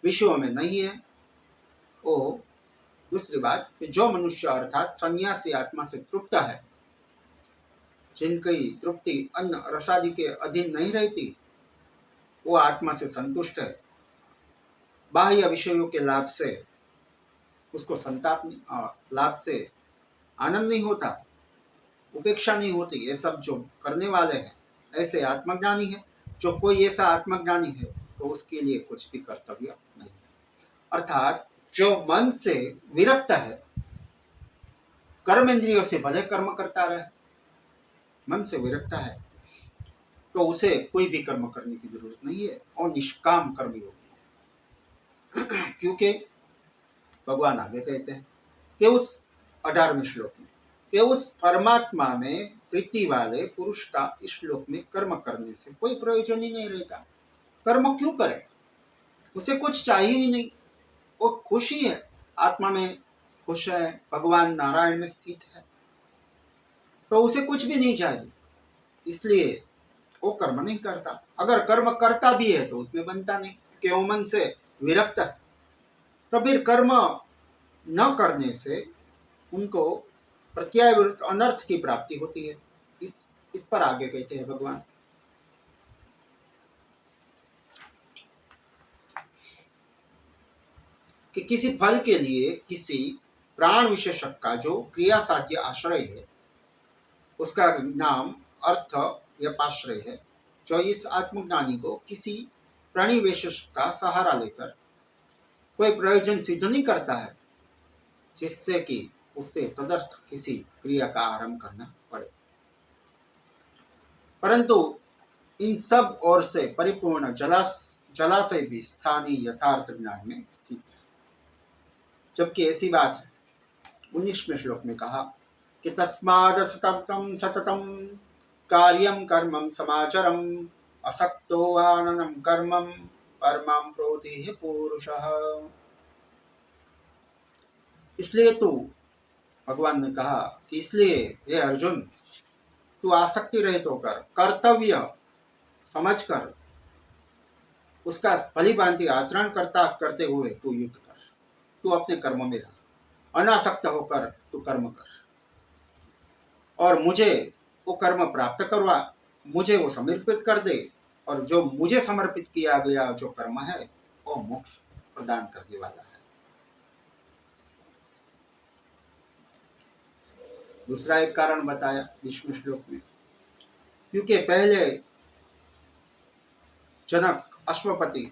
A: विषयों में नहीं है। ओ दूसरी बात कि जो मनुष्य अर्थात सन्यासी आत्मा से तृप्त है, जिनकी तृप्ति अन्न रसादि के अधीन नहीं रहती, वो आत्मा से संतुष्ट है। बाह्य विषयों के लाभ से उसको संताप लाभ से आनंद नहीं होता, उपेक्षा नहीं होती। ये सब जो करने वाले हैं ऐसे आत्मज्ञानी है। जो कोई ऐसा आत्मज्ञानी है तो उसके लिए कुछ भी कर्तव्य नहीं, अर्थात जो मन से विरक्त है, कर्म इंद्रियों से भले कर्म करता रहे, मन से विरक्त है तो उसे कोई भी कर्म करने की जरूरत नहीं है और निष्काम कर्म योगी है। क्योंकि भगवान आगे कहते हैं कि उस 18वें श्लोक में कि उस परमात्मा में प्रीति वाले पुरुष का इस श्लोक में कर्म करने से कोई प्रयोजन ही नहीं रहता। कर्म क्यों करे, उसे कुछ चाहिए ही नहीं, वो खुशी है, आत्मा में खुश है, भगवान नारायण में स्थित है, तो उसे कुछ भी नहीं चाहिए, इसलिए वो कर्म नहीं करता। अगर कर्म करता भी है तो उसमें बनता नहीं, कि वो मन से विरक्त है। तो फिर कर्म न करने से उनको प्रत्याय विरुद्ध अनर्थ की प्राप्ति होती है। इस पर आगे कहते हैं भगवान कि किसी फल के लिए किसी प्राण विशेषक का जो क्रिया साध्य आश्रय है, उसका नाम अर्थ या पाश्रय है, जो इस आत्मज्ञानी को किसी प्राणी विशेषक का सहारा लेकर कोई प्रयोजन सिद्ध नहीं करता है, जिससे कि उससे तदर्थ किसी क्रिया का आरंभ करना पड़े। परंतु इन सब ओर से परिपूर्ण जलाशय भी स्थानीय यथार्थ ज्ञान में स्थित है। जबकि ऐसी बात है 19वें श्लोक में कहा कि तस्माद् सततं कार्यं कर्मं समाचरम् असक्तो आननं कर्मं परमं प्रोति पुरुषः। इसलिए तू, भगवान ने कहा कि इसलिए हे अर्जुन, तू आसक्ति रहित होकर कर्तव्य समझकर उसका भलीभांति आचरण करते हुए तू युद्ध कर, तू अपने कर्म में रह, अनासक्त होकर तू कर्म कर और मुझे वो कर्म प्राप्त करवा, मुझे वो समर्पित कर दे, और जो मुझे समर्पित किया गया जो कर्म है वो मोक्ष प्रदान करने वाला है। दूसरा एक कारण बताया 20वें श्लोक में, क्योंकि पहले जनक अश्वपति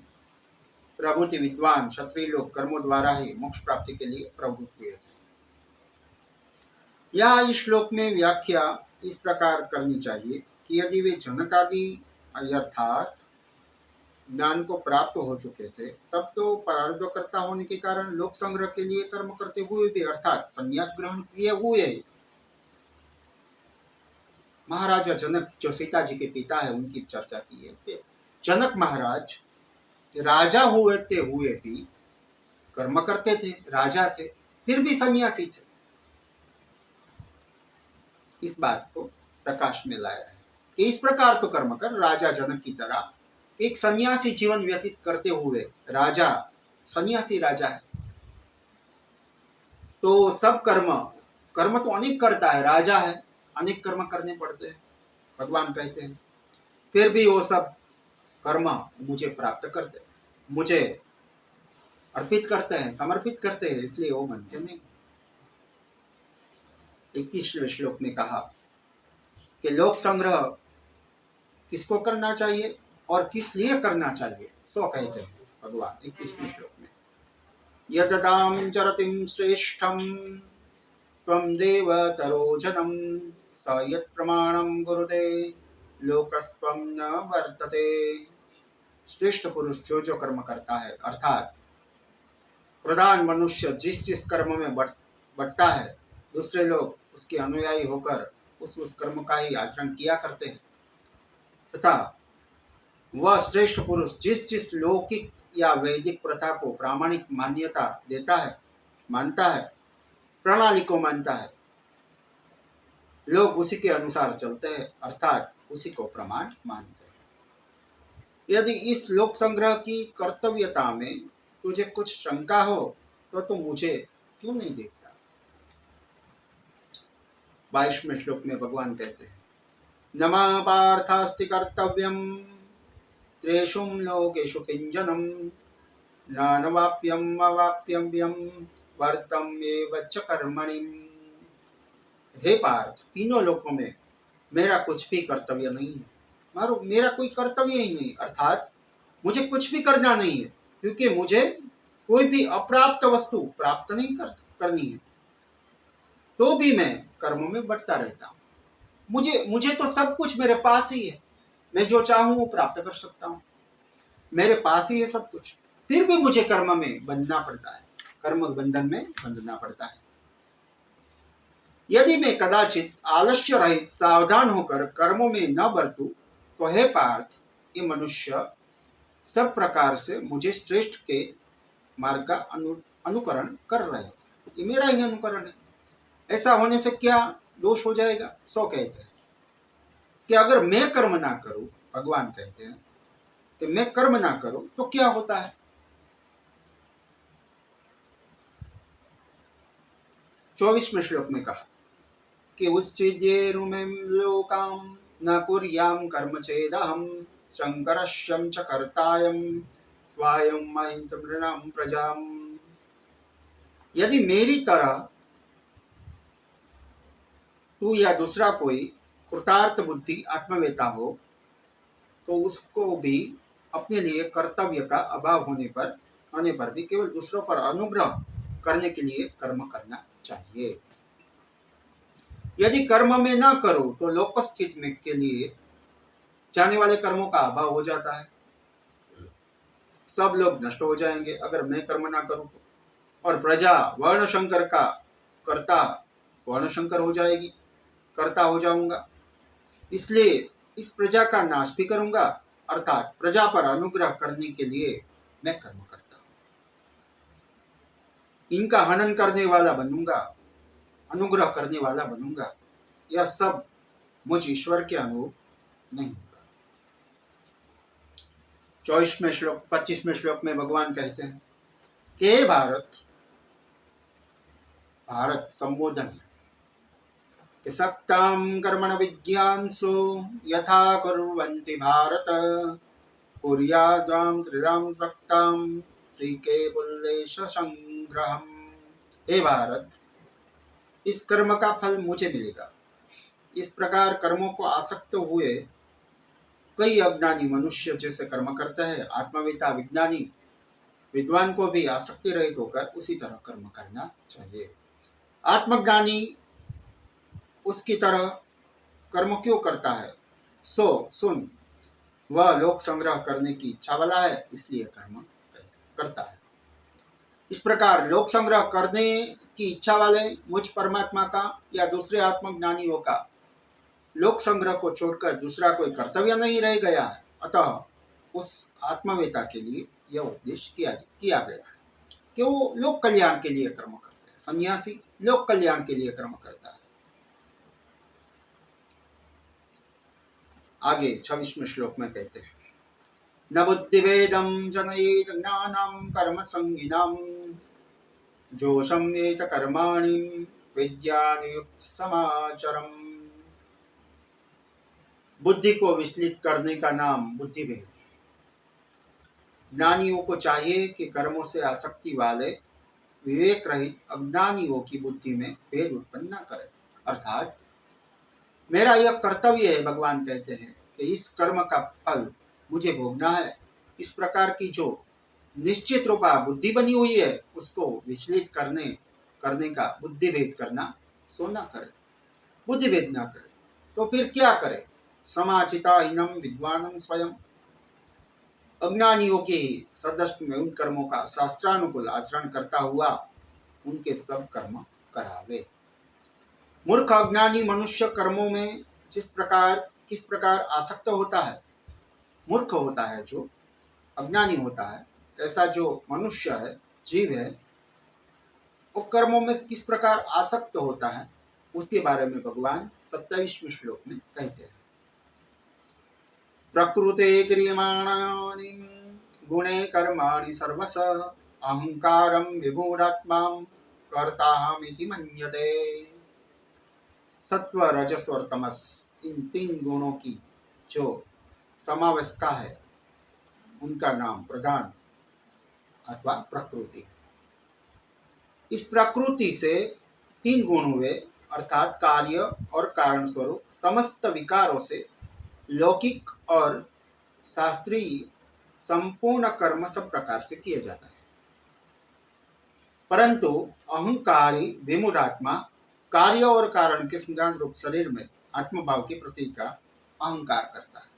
A: प्रभुति विद्वान क्षत्रिय लोग कर्मों द्वारा ही मोक्ष प्राप्ति के लिए प्रवृत्त हुए थे। या इस श्लोक में व्याख्या इस प्रकार करनी चाहिए कि यदि वे जनक आदि अर्थात ज्ञान को प्राप्त हो चुके थे, तब तो प्रारब्धकर्ता होने के कारण लोक संग्रह के लिए कर्म करते हुए भी अर्थात संन्यास ग्रहण किए हुए महाराजा जनक जो सीता जी के पिता है उनकी चर्चा की है कि जनक महाराज कि राजा हुए भी कर्म करते थे, राजा थे, फिर भी सन्यासी थे। इस बात को प्रकाश में लाया है कि इस प्रकार तो कर्म कर, राजा जनक की तरह एक सन्यासी जीवन व्यतीत करते हुए राजा, सन्यासी राजा है। तो सब कर्म, कर्म तो अनेक करता है, राजा है, अनेक कर्म करने पड़ते हैं, भगवान कहते हैं, फिर भी वो सब कर्म मुझे प्राप्त करते, मुझे अर्पित करते हैं, समर्पित करते हैं, इसलिए वो बनते नहीं। 21वें श्लोक में कहा कि लोक संग्रह किसको करना चाहिए और किस लिए करना चाहिए, सो कहते हैं भगवान 21वें श्लोक में। यदतां चरतिं श्रेष्ठं त्वं देवतरो जनम स यत् प्रमाणं गुरुते लोकस्त्वं न वर्तते। श्रेष्ठ पुरुष जो जो कर्म करता है, अर्थात प्रधान मनुष्य जिस कर्म में बढ़ता है, दूसरे लोग उसके अनुयायी होकर उस कर्म का ही आचरण किया करते हैं, तथा वह श्रेष्ठ पुरुष जिस लौकिक या वैदिक प्रथा को प्रामाणिक मान्यता देता है, मानता है, प्रणाली को मानता है, लोग उसी के अनुसार चलते हैं, अर्थात उसी को प्रमाण मानते हैं। यदि इस लोक संग्रह की कर्तव्यता में तुझे कुछ शंका हो तो मुझे क्यों नहीं देखता। 22वें श्लोक में भगवान कहते हैं, नमा पार्थास्ति कर्तव्यम त्रेषु लोकेषु किंजनम नानवाप्यम अवाप्यव्यम वर्तम एव च कर्मणि। हे पार्थ, तीनों लोकों में मेरा कुछ भी कर्तव्य नहीं है, मेरा कोई कर्तव्य ही नहीं, अर्थात मुझे कुछ भी करना नहीं है, क्योंकि मुझे कोई भी अप्राप्त वस्तु प्राप्त नहीं करनी है, तो भी मैं कर्मों में बढ़ता रहता हूँ। मुझे तो सब कुछ मेरे पास ही है, मैं जो चाहूं वो प्राप्त कर सकता हूँ, मेरे पास ही है सब कुछ, फिर भी मुझे कर्म में बंधना पड़ता है, कर्म बंधन में बंधना पड़ता है। यदि मैं कदाचित आलस्य रहित सावधान होकर कर्मों में न बरतूं तो हे पार्थ, ये मनुष्य सब प्रकार से मुझे श्रेष्ठ के मार्ग का अनुकरण कर रहे हैं, ये मेरा ही अनुकरण है, ऐसा होने से क्या दोष हो जाएगा। सो कहते हैं कि अगर मैं कर्म ना करूं, भगवान कहते हैं कि मैं कर्म ना करूं तो क्या होता है। 24वें श्लोक में कहा कि उच्चिद्येरुमें लोकां न कुर्यां कर्म चेदहं शंकरस्यं च कर्तायं स्वायं महितमृणां प्रजां। यदि मेरी तरह तू या दूसरा कोई कृतार्थ बुद्धि आत्मवेता हो तो उसको भी अपने लिए कर्तव्य का अभाव होने पर भी केवल दूसरों पर अनुग्रह करने के लिए कर्म करना चाहिए। यदि कर्म में न करो तो लोकस्थित में के लिए जाने वाले कर्मों का अभाव हो जाता है, सब लोग नष्ट हो जाएंगे अगर मैं कर्म ना करूं तो, और प्रजा वर्णशंकर का कर्ता वर्णशंकर हो जाएगी, कर्ता हो जाऊंगा, इसलिए इस प्रजा का नाश भी करूंगा, अर्थात प्रजा पर अनुग्रह करने के लिए मैं कर्म करता हूं, इनका हनन करने वाला बनूंगा, अनुग्रह करने वाला बनूंगा, यह सब मुझ ईश्वर के अनुरूप नहीं होगा। 25वें श्लोक में भगवान कहते हैं कि भारत संबोधन है कि सक्तां कर्मण विज्ञानसु यथा कुर्वन्ति भारत कुर्यादां त्रिदां सक्तां त्रिकेवल्येश संग्रहम्। हे भारत, इस कर्म का फल मुझे मिलेगा। इस प्रकार कर्मों को आसक्त हुए कई अज्ञानी मनुष्य जैसे कर्म करते हैं, आत्मवेता विज्ञानी विद्वान को भी आसक्ति रहित होकर उसी तरह कर्म करना चाहिए। आत्मज्ञानी उसकी तरह कर्म क्यों करता है, सो सुन, वह लोक संग्रह करने की इच्छा वाला है, इसलिए कर्म करता है। इस प्रकार लोक संग्रह करने की इच्छा वाले मुझ परमात्मा का या दूसरे आत्मज्ञानियों का लोक संग्रह को छोड़कर दूसरा कोई कर्तव्य नहीं रह गया है, अतः उस आत्मवेता के लिए यह उपदेश किया गया है कि वो लोक कल्याण के लिए कर्म करते हैं। सन्यासी लोक कल्याण के लिए कर्म करता है। आगे 26वें श्लोक में कहते हैं, न बुद्धिभेदं जनयेत ज्ञानं कर्म संगिनां जोषं येत कर्माणि विद्यानियुक्त समाचरम। बुद्धि को विचलित करने का नाम बुद्धिभेद। ज्ञानियों को चाहिए कि कर्मों से आसक्ति वाले विवेक रहित अज्ञानियों की बुद्धि में भेद उत्पन्न न करें। अर्थात मेरा यह कर्तव्य है, भगवान कहते हैं, कि इस कर्म का फल मुझे भोगना है। इस प्रकार की जो निश्चित रूपा बुद्धि बनी हुई है उसको विचलित करने का बुद्धि भेद करना सो न करे, बुद्धि भेद न करे। तो फिर क्या करे? समाचिता हीनम विद्वानम स्वयं। अज्ञानियों के सदस्य में उन कर्मों का शास्त्रानुकूल आचरण करता हुआ उनके सब कर्म करावे। मूर्ख अज्ञानी मनुष्य कर्मों में किस प्रकार आसक्त होता है, मूर्ख होता है, जो अज्ञानी होता है, ऐसा जो मनुष्य है, जीव है, वो कर्मों में किस प्रकार आसक्त होता है उसके बारे में भगवान 27वें श्लोक में कहते हैं। प्रकृते क्रियमाणानि गुणे कर्माणि सर्वश अहंकारं विमूढात्मां कर्ताहमिति मन्यते। सत्व, रजस और तमस, इन 3 गुणों की जो समावस्था है उनका नाम प्रधान अथवा प्रकृति। इस प्रकृति से 3 गुण हुए, अर्थात कार्य और कारण स्वरूप समस्त विकारों से लौकिक और शास्त्रीय संपूर्ण कर्म सब प्रकार से किया जाता है। परंतु अहंकारी विमूढ़ात्मा कार्य और कारण के सिद्धांत रूप शरीर में आत्मभाव के प्रतीक का अहंकार करता है।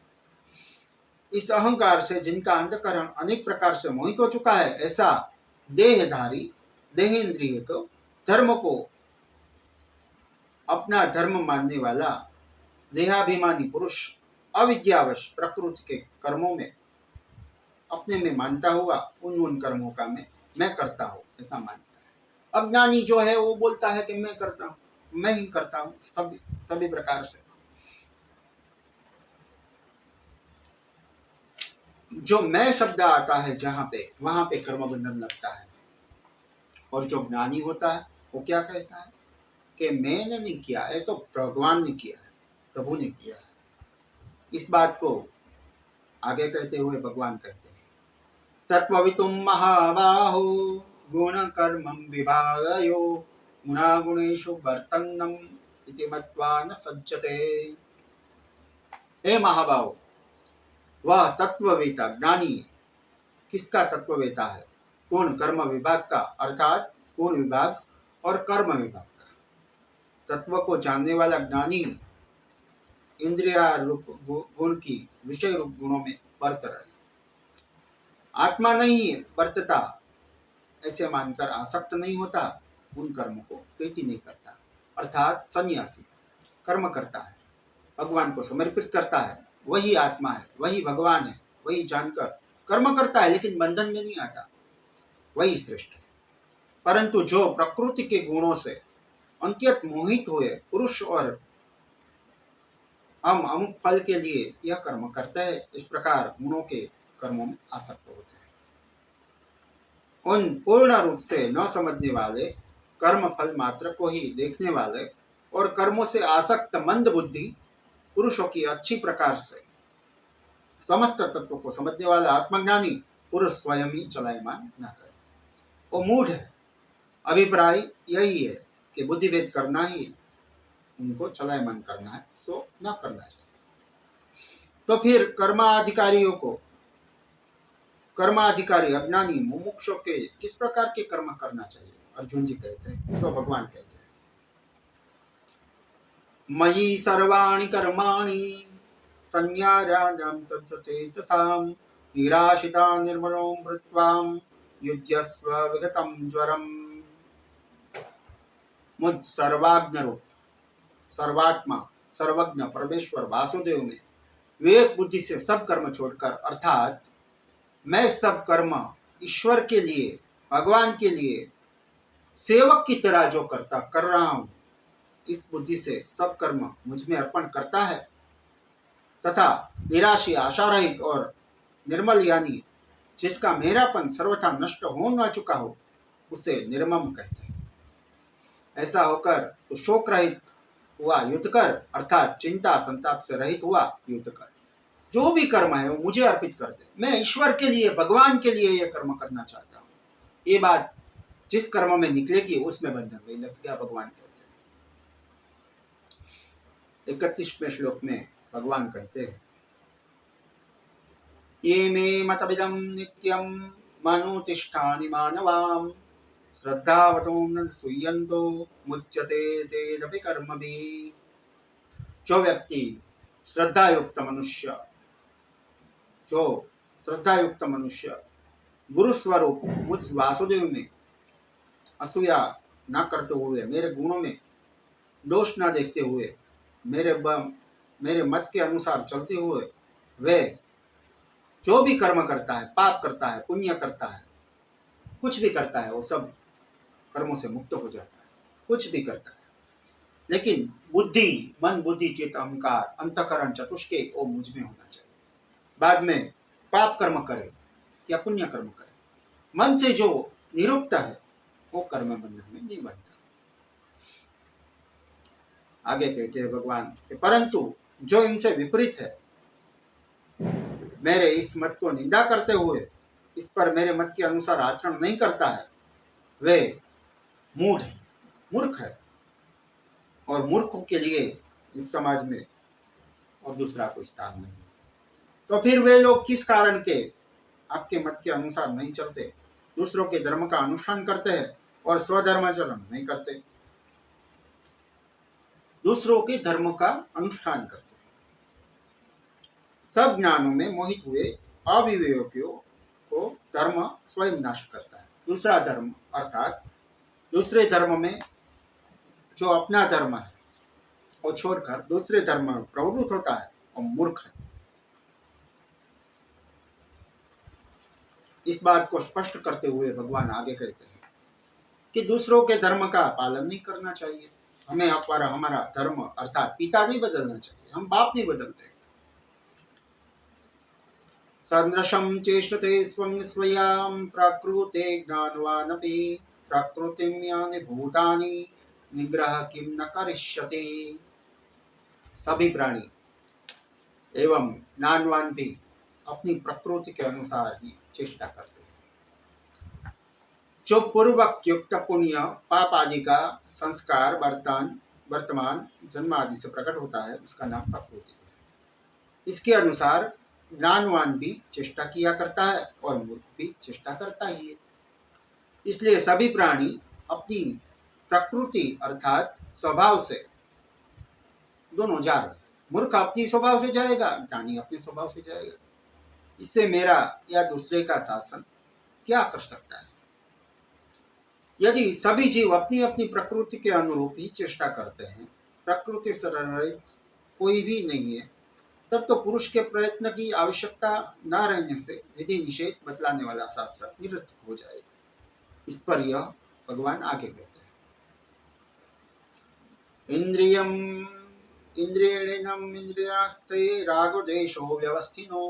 A: इस अहंकार से जिनका अंतःकरण अनेक प्रकार से मोहित हो चुका है, ऐसा देहधारी देहेंद्रिय को धर्म को अपना धर्म मानने वाला देहाभिमानी पुरुष अविद्यावश प्रकृति के कर्मों में अपने में मानता हुआ उन कर्मों का मैं करता हूँ ऐसा मानता है। अज्ञानी जो है वो बोलता है कि मैं करता हूँ, मैं ही करता हूँ सभी प्रकार से। जो मैं शब्द आता है जहाँ पे, वहां पे कर्म बंधन लगता है। और जो ज्ञानी होता है वो क्या कहता है कि मैंने नहीं किया है, तो भगवान ने किया है, प्रभु ने किया है। इस बात को आगे कहते हुए भगवान कहते हैं, तत्त्ववितुं महाबाहो गुण कर्मं विभागयो गुणागुणेषु वर्तन्नम इति मत्वा न सज्जते। हे महाबाहो, वह तत्ववेता ज्ञानी किसका तत्ववेता है? गुण कर्म विभाग का, अर्थात गुण विभाग और कर्म विभाग का। तत्व को जानने वाला ज्ञानी इंद्रिया रूप गुण की विषय रूप गुणों में वर्त रहे, आत्मा नहीं वर्तता ऐसे मानकर आसक्त नहीं होता, उन कर्मों को प्रीति नहीं करता। अर्थात सन्यासी कर्म करता है, भगवान को समर्पित करता है, वही आत्मा है, वही भगवान है, वही जानकर कर्म करता है, लेकिन बंधन में नहीं आता, वही श्रेष्ठ है। परंतु जो प्रकृति के गुणों से अत्यंत मोहित हुए पुरुष और हम अमुक फल के लिए यह कर्म करते हैं, इस प्रकार गुणों के कर्मों में आसक्त होते हैं। उन पूर्ण रूप से न समझने वाले, कर्म फल मात्र को ही देखने वाले और कर्मों से आसक्त मंद बुद्धि पुरुषों की अच्छी प्रकार से समस्त तत्व को समझने वाला आत्मज्ञानी पुरुष स्वयं ही चलायमान न करे। वो मूढ़ है। अभिप्राय यही है कि बुद्धिभेद करना ही उनको चलायमान करना है, सो न करना चाहिए। तो फिर कर्माधिकारी अज्ञानी मुमुक्षु के किस प्रकार के कर्म करना चाहिए? अर्जुन जी कहते हैं, सो भगवान कहते हैं, मयि सर्वाणि कर्माणि संन्यासां तच्चेतसां निराशिता निर्मलो मृत्वां युध्यस्व विगतं ज्वरम्। मुझ सर्वाज्ञ रूप सर्वात्मा सर्वज्ञ परमेश्वर वासुदेव में विवेक बुद्धि से सब कर्म छोड़कर, अर्थात मैं सब कर्म ईश्वर के लिए, भगवान के लिए सेवक की तरह जो कर रहा हूं, इस बुद्धि से सब कर्म मुझ में अर्पण करता है तथा निराशी, आशा रहित और निर्मल यानी जिसका मेरापन सर्वथा नष्ट हो न चुका हो, उसे निर्मम कहते हैं। ऐसा होकर तो शोक रहित हुआ युद्ध कर, अर्थात चिंता संताप से रहित हुआ युद्ध कर। जो भी कर्म है वो मुझे अर्पित कर दे, मैं ईश्वर के लिए, भगवान के लिए ये कर्म करना चाहता हूँ। ये बात जिस कर्म में निकलेगी उसमें बंधन नहीं लग गया, भगवान कहते हैं। 31वें श्लोक में भगवान कहते हैं, ये मे मतविदं नित्यं मनुतिष्ठानि मानवाम श्रद्धावतो न सूयन्तो मुच्यते तेनपि कर्मभिः। जो व्यक्ति श्रद्धायुक्त मनुष्य, जो श्रद्धायुक्त मनुष्य गुरु स्वरूप मुझ वासुदेव में असूया न करते हुए, मेरे गुणों में दोष न देखते हुए, मेरे मत के अनुसार चलते हुए वे जो भी कर्म करता है, पाप करता है, पुण्य करता है, कुछ भी करता है, वो सब कर्मों से मुक्त हो जाता है। कुछ भी करता है, लेकिन बुद्धि, मन, बुद्धि, चित्त, अहंकार, अंतःकरण चतुष्के वो मुझ में होना चाहिए। बाद में पाप कर्म करे या पुण्य कर्म करे, मन से जो निरुक्त है वो कर्म बंधन में नहीं बनता। आगे कहते हैं भगवान कि परंतु जो इनसे विपरीत है, मेरे इस मत को निंदा करते हुए इस पर मेरे मत के अनुसार आचरण नहीं करता है, वे मूढ़ है, मूर्ख है, और मूर्खों के लिए इस समाज में और दूसरा कोई स्थान नहीं। तो फिर वे लोग किस कारण के आपके मत के अनुसार नहीं चलते, दूसरों के धर्म का अनुष्ठान करते हैं और स्वधर्माचरण नहीं करते, दूसरों के धर्म का अनुष्ठान करते हैं। सब ज्ञानों में मोहित हुए अविवेकियों को धर्म स्वयं नाश करता है। दूसरा धर्म अर्थात दूसरे धर्म में जो अपना धर्म है वो छोड़कर दूसरे धर्म में प्रवृत्त होता है और मूर्ख है। इस बात को स्पष्ट करते हुए भगवान आगे कहते हैं कि दूसरों के धर्म का पालन नहीं करना चाहिए। हमें हमारा धर्म अर्थात पिता नहीं बदलना चाहिए, हम बाप नहीं बदलते। सदृशं चेष्टते स्वं स्वयं प्रकृते ज्ञानवानपि प्रकृतिं यानि भूतानि निग्रह किम न करिष्यति। सभी प्राणी एवं ज्ञानवान भी अपनी प्रकृति के अनुसार ही चेष्टा करते हैं। जो पूर्वक युक्त पुण्य पाप आदि का संस्कार वर्तमान जन्म आदि से प्रकट होता है, उसका नाम प्रकृति है। इसके अनुसार ज्ञानवान भी चेष्टा किया करता है और मूर्ख भी चेष्टा करता ही है। इसलिए सभी प्राणी अपनी प्रकृति अर्थात स्वभाव से दोनों जा रहे हैं। मूर्ख अपनी स्वभाव से जाएगा, ज्ञानी अपने स्वभाव से जाएगा। इससे मेरा या दूसरे का शासन क्या कर सकता है? यदि सभी जीव अपनी अपनी प्रकृति के अनुरूप ही चेष्टा करते हैं, प्रकृति से रहित कोई भी नहीं है, तब तो पुरुष के प्रयत्न की आवश्यकता न रहने से विधि निषेध बतलाने वाला शास्त्र निरर्थक हो जाएगा। इस पर यह भगवान आगे कहते हैं, इंद्रियेणम इंद्रियास्ते रागो देशो व्यवस्थिनो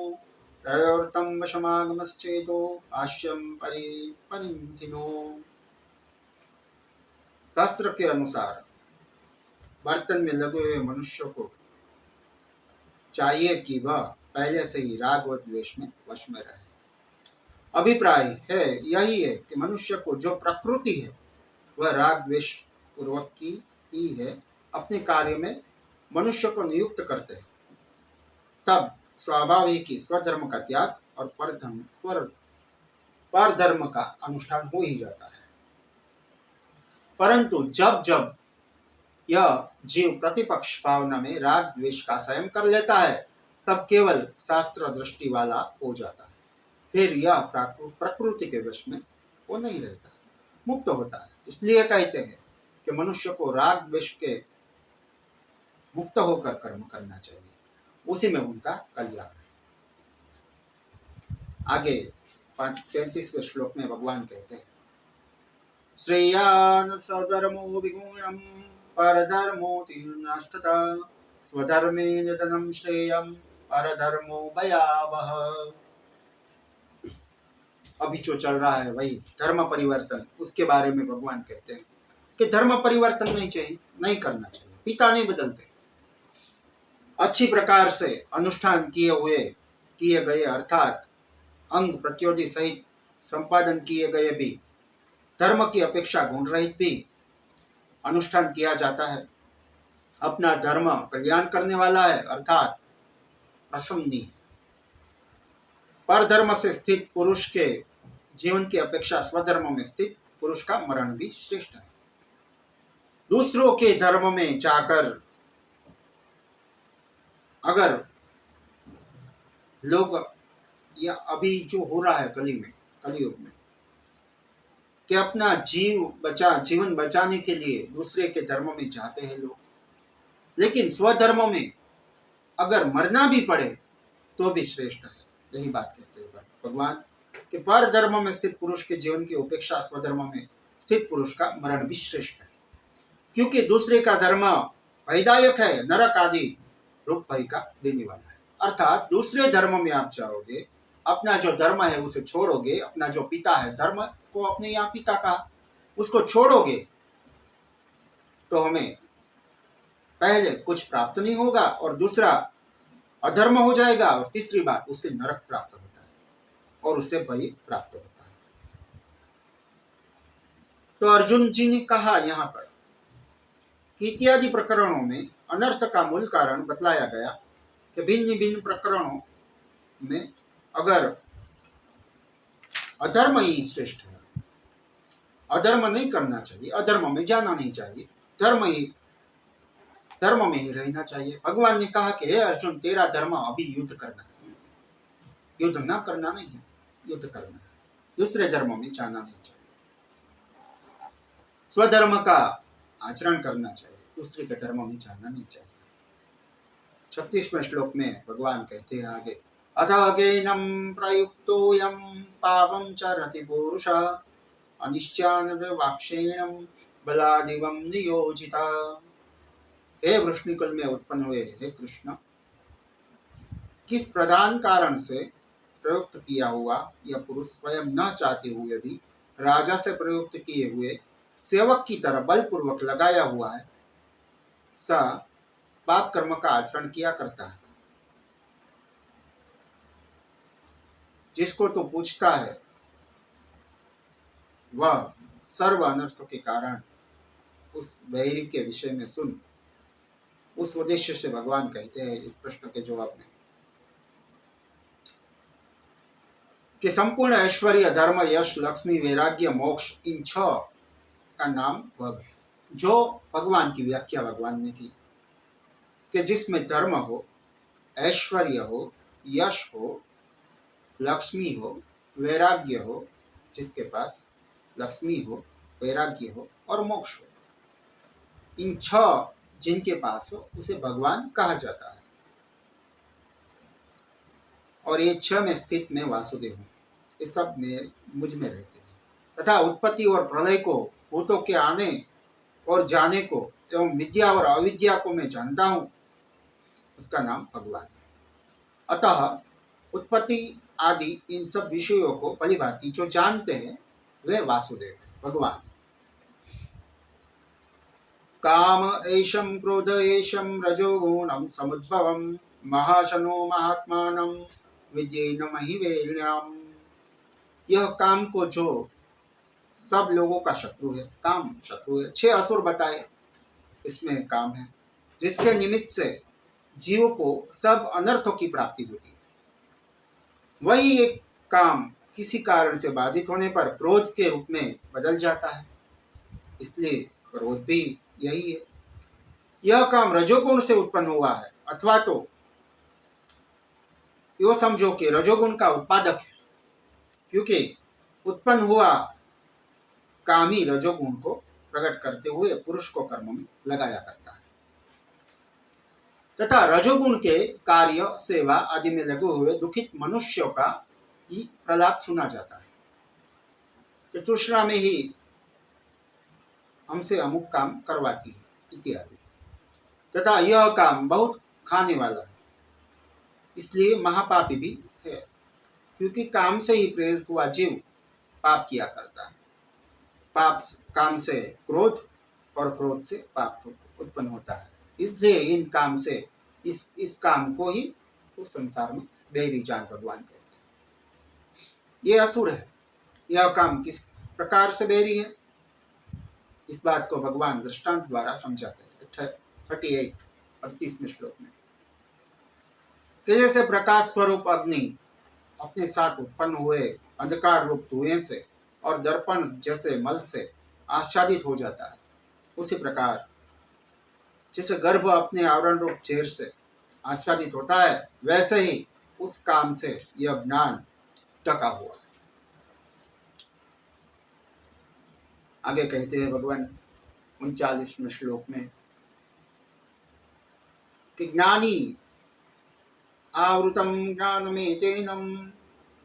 A: तयोर्तम वशमागमश्चेतो आश्यम परिंथिनो। शास्त्र के अनुसार बर्तन में लगे हुए मनुष्य को चाहिए कि वह पहले से ही राग व द्वेष में वश में रहे। अभिप्राय है यही है कि मनुष्य को जो प्रकृति है वह राग द्वेष पूर्वक की ही है। अपने कार्य में मनुष्य को नियुक्त करते हैं, तब स्वाभाविक ही स्वधर्म का त्याग और परधर्म का अनुष्ठान हो ही जाता है। परंतु जब जब यह जीव प्रतिपक्ष भावना में राग द्वेष का संयम कर लेता है, तब केवल शास्त्र दृष्टि वाला हो जाता है। फिर यह प्रकृति के वश में वो नहीं रहता, मुक्त होता है। इसलिए कहते हैं कि मनुष्य को राग द्वेष के मुक्त होकर कर्म करना चाहिए, उसी में उनका कल्याण है। आगे 33वें श्लोक में भगवान कहते हैं, श्रेयान स्वधर्मो विगुणम परधर्मो तीर्णाष्टता स्वधर्मे निधनम श्रेयम परधर्मो भयावह। अभी जो चल रहा है वही धर्म परिवर्तन, उसके बारे में भगवान कहते हैं कि धर्म परिवर्तन नहीं करना चाहिए। पिता नहीं बदलते, अच्छी प्रकार से अनुष्ठान किए गए अर्थात अंग प्रत्योदि सहित संपादन किए गए भी धर्म की अपेक्षा गुण रहित भी अनुष्ठान किया जाता है। अपना धर्म कल्याण करने वाला है अर्थात प्रशंसनीय। पर धर्म से स्थित पुरुष के जीवन की अपेक्षा स्वधर्म में स्थित पुरुष का मरण भी श्रेष्ठ है। दूसरों के धर्म में जाकर अगर लोग, या अभी जो हो रहा है कलयुग में कि अपना जीवन बचाने के लिए दूसरे के धर्म में जाते हैं लोग, लेकिन स्वधर्म में अगर मरना भी पड़े तो भी श्रेष्ठ है। यही बात कहते हैं भगवान कि पर धर्म में स्थित पुरुष के जीवन की उपेक्षा स्वधर्म में स्थित पुरुष का मरण भी श्रेष्ठ है, क्योंकि दूसरे का धर्म भयदायक है, नरक आदि रूप भय का देने वाला है। अर्थात दूसरे धर्म में आप जाओगे, अपना जो धर्म है उसे छोड़ोगे, अपना जो पिता है, धर्म को अपने यहाँ पिता कहा, उसको छोड़ोगे तो हमें पहले कुछ प्राप्त नहीं होगा और दूसरा अधर्म हो जाएगा और तीसरी बात उससे नरक प्राप्त होता है और उससे भय प्राप्त होता है। तो अर्जुन जी ने कहा यहाँ पर कि इत्यादि प्रकरणों में अनर्थ का मूल कारण बतलाया गया कि भिन्न भिन्न प्रकरणों में अगर अधर्म ही श्रेष्ठ है, अधर्म नहीं करना चाहिए, अधर्म में जाना नहीं चाहिए, धर्म में ही रहना चाहिए। भगवान ने कहा कि हे अर्जुन, तेरा धर्म अभी युद्ध करना है, युद्ध ना करना नहीं है, युद्ध करना है, दूसरे धर्म में जाना नहीं चाहिए, स्वधर्म का आचरण करना चाहिए, दूसरे के धर्म में जाना नहीं चाहिए। 36वें श्लोक में भगवान कहते हैं आगे, अथगेनं प्रयुक्तोऽयं पापं चरति पुरुषः अनिश्चानवाक्षेणं बलादिवं नियोजितः। हे वृष्णिकुल में उत्पन्न हुए हे कृष्ण, किस प्रधान कारण से प्रयुक्त किया हुआ यह पुरुष स्वयं न चाहते हुए भी राजा से प्रयुक्त किए हुए सेवक की तरह बलपूर्वक लगाया हुआ है, सा पाप कर्म का आचरण किया करता है। जिसको तो पूछता है वह सर्व अनर्थों के कारण उस वैरी के विषय में सुन। उस उद्देश्य से भगवान कहते हैं इस प्रश्न के जवाब में कि संपूर्ण ऐश्वर्य, धर्म, यश, लक्ष्मी, वैराग्य, मोक्ष, इन 6 का नाम वह है। जो भगवान की व्याख्या भगवान ने की कि जिसमें धर्म हो, ऐश्वर्य हो, यश हो, लक्ष्मी हो, वैराग्य हो, जिसके पास लक्ष्मी हो, वैराग्य हो और मोक्ष हो, इन 6 जिनके पास हो उसे भगवान कहा जाता है। और ये 6 में स्थित मैं वासुदेव हूँ, ये सब में मुझ में रहते हैं तथा उत्पत्ति और प्रलय को, भूतों के आने और जाने को एवं विद्या और अविद्या को मैं जानता हूँ, उसका नाम भगवान है। अतः उत्पत्ति आदि इन सब विषयों को भलीभांति जो जानते हैं वे वासुदेव है, भगवान। काम एषं क्रोध एषं रजोगुणं समुद्भवं महाशनो महात्मानं विद्येन महिवेण्याम्। यह काम को जो सब लोगों का शत्रु है, काम शत्रु है। 6 असुर बताए इसमें काम है, जिसके निमित्त से जीव को सब अनर्थों की प्राप्ति होती है। वही एक काम किसी कारण से बाधित होने पर क्रोध के रूप में बदल जाता है, इसलिए क्रोध भी यही है। यह काम रजोगुण से उत्पन्न हुआ है, अथवा तो यो समझो कि रजोगुण का उत्पादक है, क्योंकि उत्पन्न हुआ काम ही रजोगुण को प्रकट करते हुए पुरुष को कर्म में लगाया करता है तथा रजोगुण के कार्य, सेवा आदि में लगे हुए दुखित मनुष्यों का ये प्रलाप सुना जाता है कि तृष्णा में ही हमसे अमुक काम करवाती है इत्यादि, तथा यह काम बहुत खाने वाला है, इसलिए महापापी भी है, क्योंकि काम से ही प्रेरित हुआ जीव पाप किया करता है। पाप काम से क्रोध और क्रोध से पाप उत्पन्न होता है, इसलिए इन काम से इस काम को ही तो संसार में बैरी जान भगवान कहते हैं। ये असुर है। यह काम किस प्रकार से बैरी है, इस बात को भगवान दृष्टांत द्वारा समझाते हैं 38वें श्लोक में, कि जैसे प्रकाश स्वरूप अग्नि अपने साथ उत्पन्न हुए अंधकार रूप धुएं से और दर्पण जैसे मल से आच्छादित हो जाता है, उसी प्रकार जैसे गर्भ अपने आवरण रूप चेर से आच्छादित होता है, वैसे ही उस काम से यह ज्ञान ढका हुआ है। आगे कहते हैं भगवान 39वें श्लोक में कि ज्ञानी आवृतम ज्ञानमेतेनं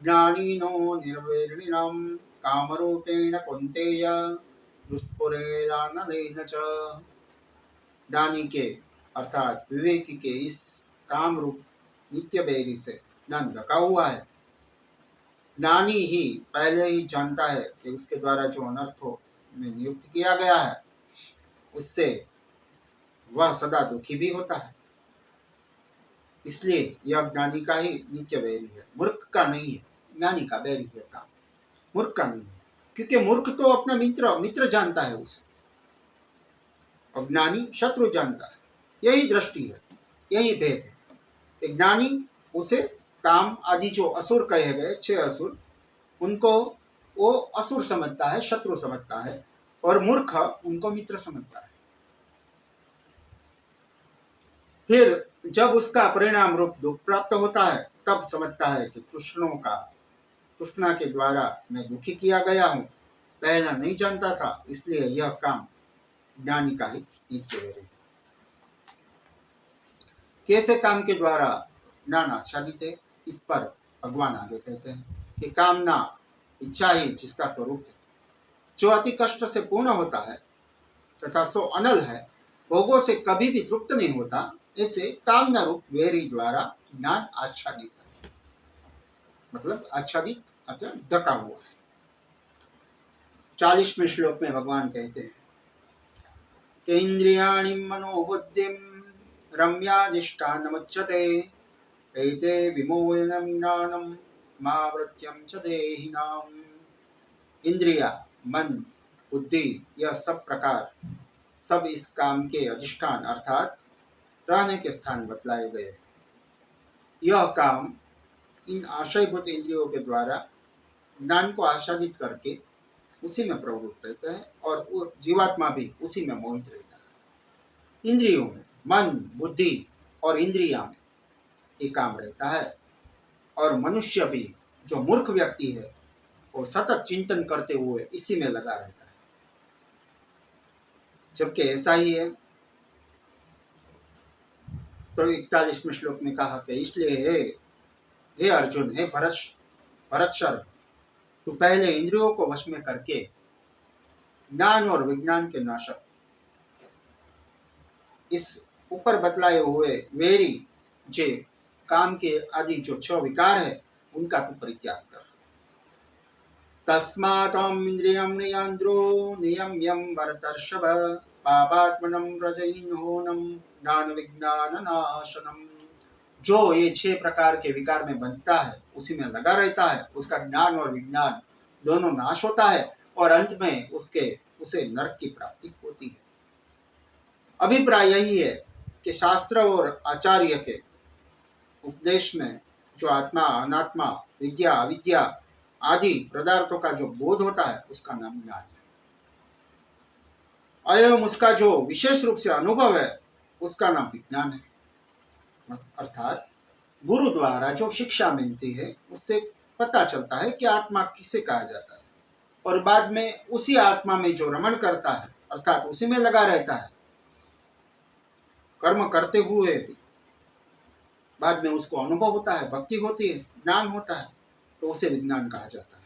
A: ज्ञानिनो निर्वैरिणीनां कामरूपेण कौन्तेय दुष्पुरेणानलेन च। ज्ञानी के अर्थात विवेकी के इस काम रूप नित्य बैरी से ज्ञान ढका हुआ है। ज्ञानी ही पहले ही जानता है कि उसके द्वारा जो अनर्थों में नियुक्त किया गया है उससे वह सदा दुखी भी होता है, इसलिए यह ज्ञानी का ही नित्य बैरी है, मूर्ख का नहीं है। ज्ञानी का बैरी है काम, मूर्ख का नहीं है, क्योंकि मूर्ख तो अपना मित्र जानता है उसे, और ज्ञानी शत्रु जानता है। यही दृष्टि है, यही भेद है कि ज्ञानी उसे काम आदि जो असुर कहे गए 6 असुर, उनको वो असुर समझता है, शत्रु समझता है, और मूर्ख उनको मित्र समझता है। फिर जब उसका परिणाम रूप दुख प्राप्त होता है, तब समझता है कि तृष्णा के द्वारा मैं दुखी किया गया हूँ, पहला नहीं जानता था, इसलिए यह काम ज्ञानी का ही नित्य बैरी है। कैसे काम के द्वारा ज्ञान आच्छादित है, इस पर भगवान आगे कहते हैं कि कामना इच्छा ही जिसका स्वरूप है, जो अति कष्ट से पूर्ण होता है तथा सो अनल है, भोगों से कभी भी तृप्त नहीं होता, ऐसे कामना रूप बैरी द्वारा ज्ञान आच्छादित है, मतलब आच्छादित अथवा ढका हुआ है। 40वें श्लोक में भगवान कहते हैं कि इंद्रियाणि मनोबुद्धिं रम्याधिष्ठानमुच्यते एते विमोहनं ज्ञानं मावृत्यं च देहिनाम्। इंद्रिया, मन, बुद्धि, यह सब प्रकार सब इस काम के अधिष्ठान अर्थात रहने के स्थान बतलाए गए। यह काम इन आशयभूत इंद्रियों के द्वारा ज्ञान को आच्छादित करके उसी में प्रवृत्त रहता है, और वो जीवात्मा भी उसी में मोहित रहता है। इंद्रियों में, मन, बुद्धि और इंद्रिया में ये काम रहता है, और मनुष्य भी जो मूर्ख व्यक्ति है वो सतत चिंतन करते हुए इसी में लगा रहता है, जबकि ऐसा ही है। तो 41वें श्लोक में कहा कि इसलिए हे अर्जुन, हे भरत शर्मा, तो पहले इंद्रियों को वश में करके ज्ञान और विज्ञान के नाशक इस ऊपर बतलाए हुए वेरी जे काम के आदि जो 6 विकार है उनका तू परित्याग कर। तस्मात्म इंद्रियम नियंत्रो नियम्यम भरतर्षभ पापात्मनम रजयिनोनम ज्ञान विज्ञान नाशनम। जो ये 6 प्रकार के विकार में बनता है उसी में लगा रहता है, उसका ज्ञान और विज्ञान दोनों नाश होता है, और अंत में उसे नरक की प्राप्ति होती है। अभिप्राय यही है कि शास्त्र और आचार्य के उपदेश में जो आत्मा, अनात्मा, विद्या, अविद्या आदि पदार्थों का जो बोध होता है उसका नाम ज्ञान है, एवं उसका जो विशेष रूप से अनुभव है उसका नाम विज्ञान है। अर्थात गुरु द्वारा जो शिक्षा मिलती है उससे पता चलता है कि आत्मा किसे कहा जाता है, और बाद में उसी आत्मा में जो रमण करता है अर्थात उसी में लगा रहता है, कर्म करते हुए भी बाद में उसको अनुभव होता है, भक्ति होती है, ज्ञान होता है, तो उसे विज्ञान कहा जाता है।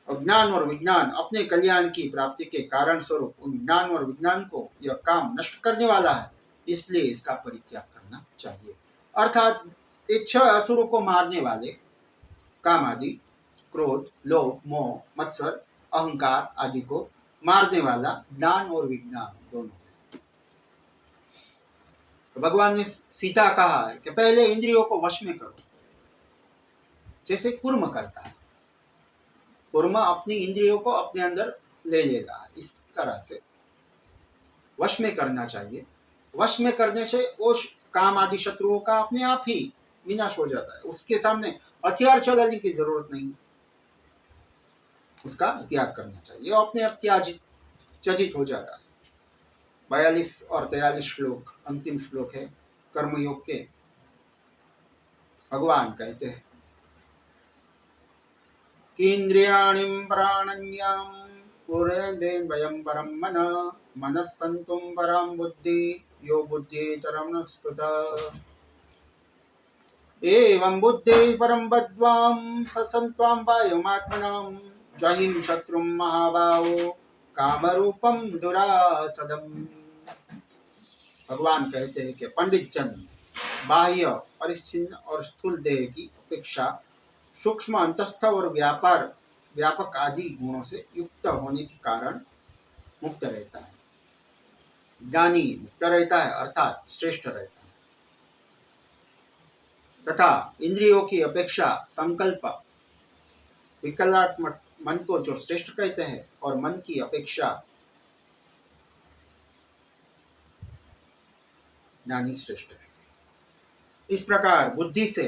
A: और ज्ञान और विज्ञान अपने कल्याण की प्राप्ति के कारण स्वरूप उन ज्ञान और विज्ञान को यह काम नष्ट करने वाला है, इसलिए इसका परित्याग करना चाहिए। अर्थात ये 6 असुरों को मारने वाले काम आदि, क्रोध, लोभ, मोह, मत्सर, अहंकार आदि को मारने वाला ज्ञान और विज्ञान दोनों है। तो भगवान ने सीधा कहा है कि पहले इंद्रियों को वश में करो, जैसे कुर्म करता है। कुर्म अपनी इंद्रियों को अपने अंदर ले लेगा, इस तरह से वश में करना चाहिए। वश में करने से वो काम आदि शत्रुओं का अपने आप ही विनाश हो जाता है। उसके सामने हथियार चलाने की जरूरत नहीं, उसका त्याग करना चाहिए, वो अपने आप त्यजित हो जाता है। 42 और 43 श्लोक अंतिम श्लोक है कर्मयोग के। भगवान कहते हैं इंद्रियाणि प्राणन्याम पुरेन्द्रेण वयं परम मन मनस्तंतुम परम बुद्धि यो बुद्धितरम स्मृत एवं बुद्धि परम बद्वाम ससंत्वाम वायुमात्मनाम जहिं शत्रुम महाबाहो कामरूपम दुरासदम। भगवान कहते हैं कि पंडित जन बाह्य परिच्छिन्न और स्थूल देह की अपेक्षा सूक्ष्म अंतस्थ और व्यापक आदि गुणों से युक्त होने के कारण मुक्त रहता है। ज्ञानी मुक्त रहता है अर्थात श्रेष्ठ रहता है, तथा इंद्रियों की अपेक्षा संकल्प विकलात्मक मन को जो श्रेष्ठ कहते हैं और मन की अपेक्षा ज्ञानी श्रेष्ठ है। इस प्रकार बुद्धि से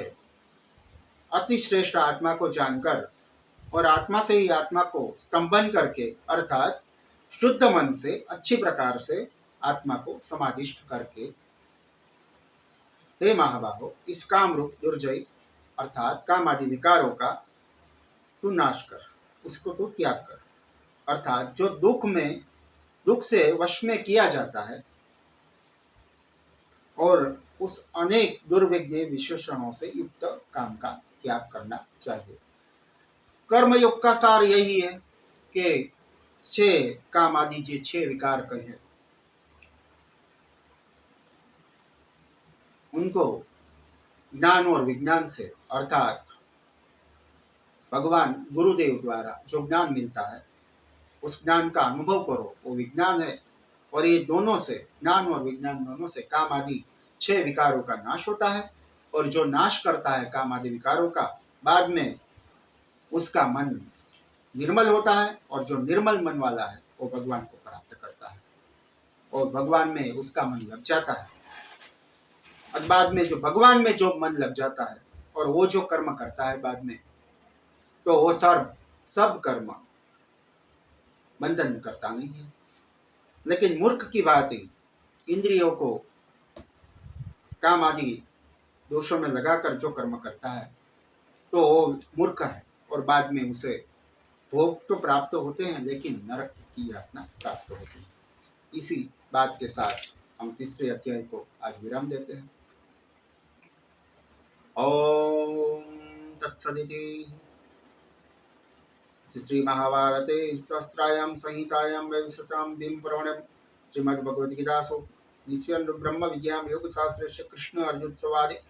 A: अति श्रेष्ठ आत्मा को जानकर और आत्मा से ही आत्मा को स्तंभन करके अर्थात शुद्ध मन से अच्छी प्रकार से आत्मा को समाधिष्ट करके, हे महाबाहो, इस काम रूप दुर्जय अर्थात काम आदि विकारों का तू नाश कर, उसको तू त्याग कर। अर्थात जो दुख से वश में किया जाता है और उस अनेक दुर्विज्ञ विशेषणों से युक्त काम का त्याग करना चाहिए। कर्मयोग का सार यही है कि 6 काम आदि जो 6 विकार कहे उनको ज्ञान और विज्ञान से अर्थात भगवान गुरुदेव द्वारा जो ज्ञान मिलता है उस ज्ञान का अनुभव करो, वो विज्ञान है। और ये दोनों से, ज्ञान और विज्ञान दोनों से काम आदि 6 विकारों का नाश होता है। और जो नाश करता है काम आदि विकारों का, बाद में उसका मन निर्मल होता है, और जो निर्मल मन वाला है वो भगवान को प्राप्त करता है और भगवान में उसका मन लग जाता है। और बाद में जो भगवान में जो मन लग जाता है और वो जो कर्म करता है बाद में, तो वो सब कर्म बंधन करता नहीं है। लेकिन मूर्ख की बात है, इंद्रियों को काम आदि दोषों में लगाकर जो कर्म करता है तो वो मूर्ख है, और बाद में उसे भोग तो प्राप्त होते हैं लेकिन नरक की यातना प्राप्त होती है। इसी बात के साथ हम तीसरे अध्याय को आज विराम देते हैं। ओम तत्सदिति। श्री महाभारते सहस्त्रायाम संहितायां वैवस्वतां भीमपुराणे श्रीमद्भगवद्गीतासु ईश्वर ब्रह्म विद्यां योगशास्त्रस्य कृष्ण अर्जुन संवादे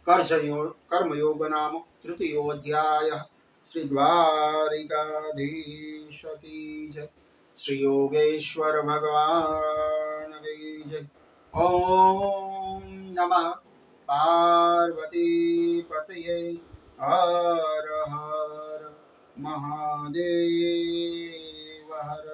A: कर्मयोग नाम तृतीयोऽध्यायः। श्री द्वारिकाधीश की जय, श्री योगेश्वर भगवान की जय। ओम नमः पार्वती पतये हर हर महादेव हर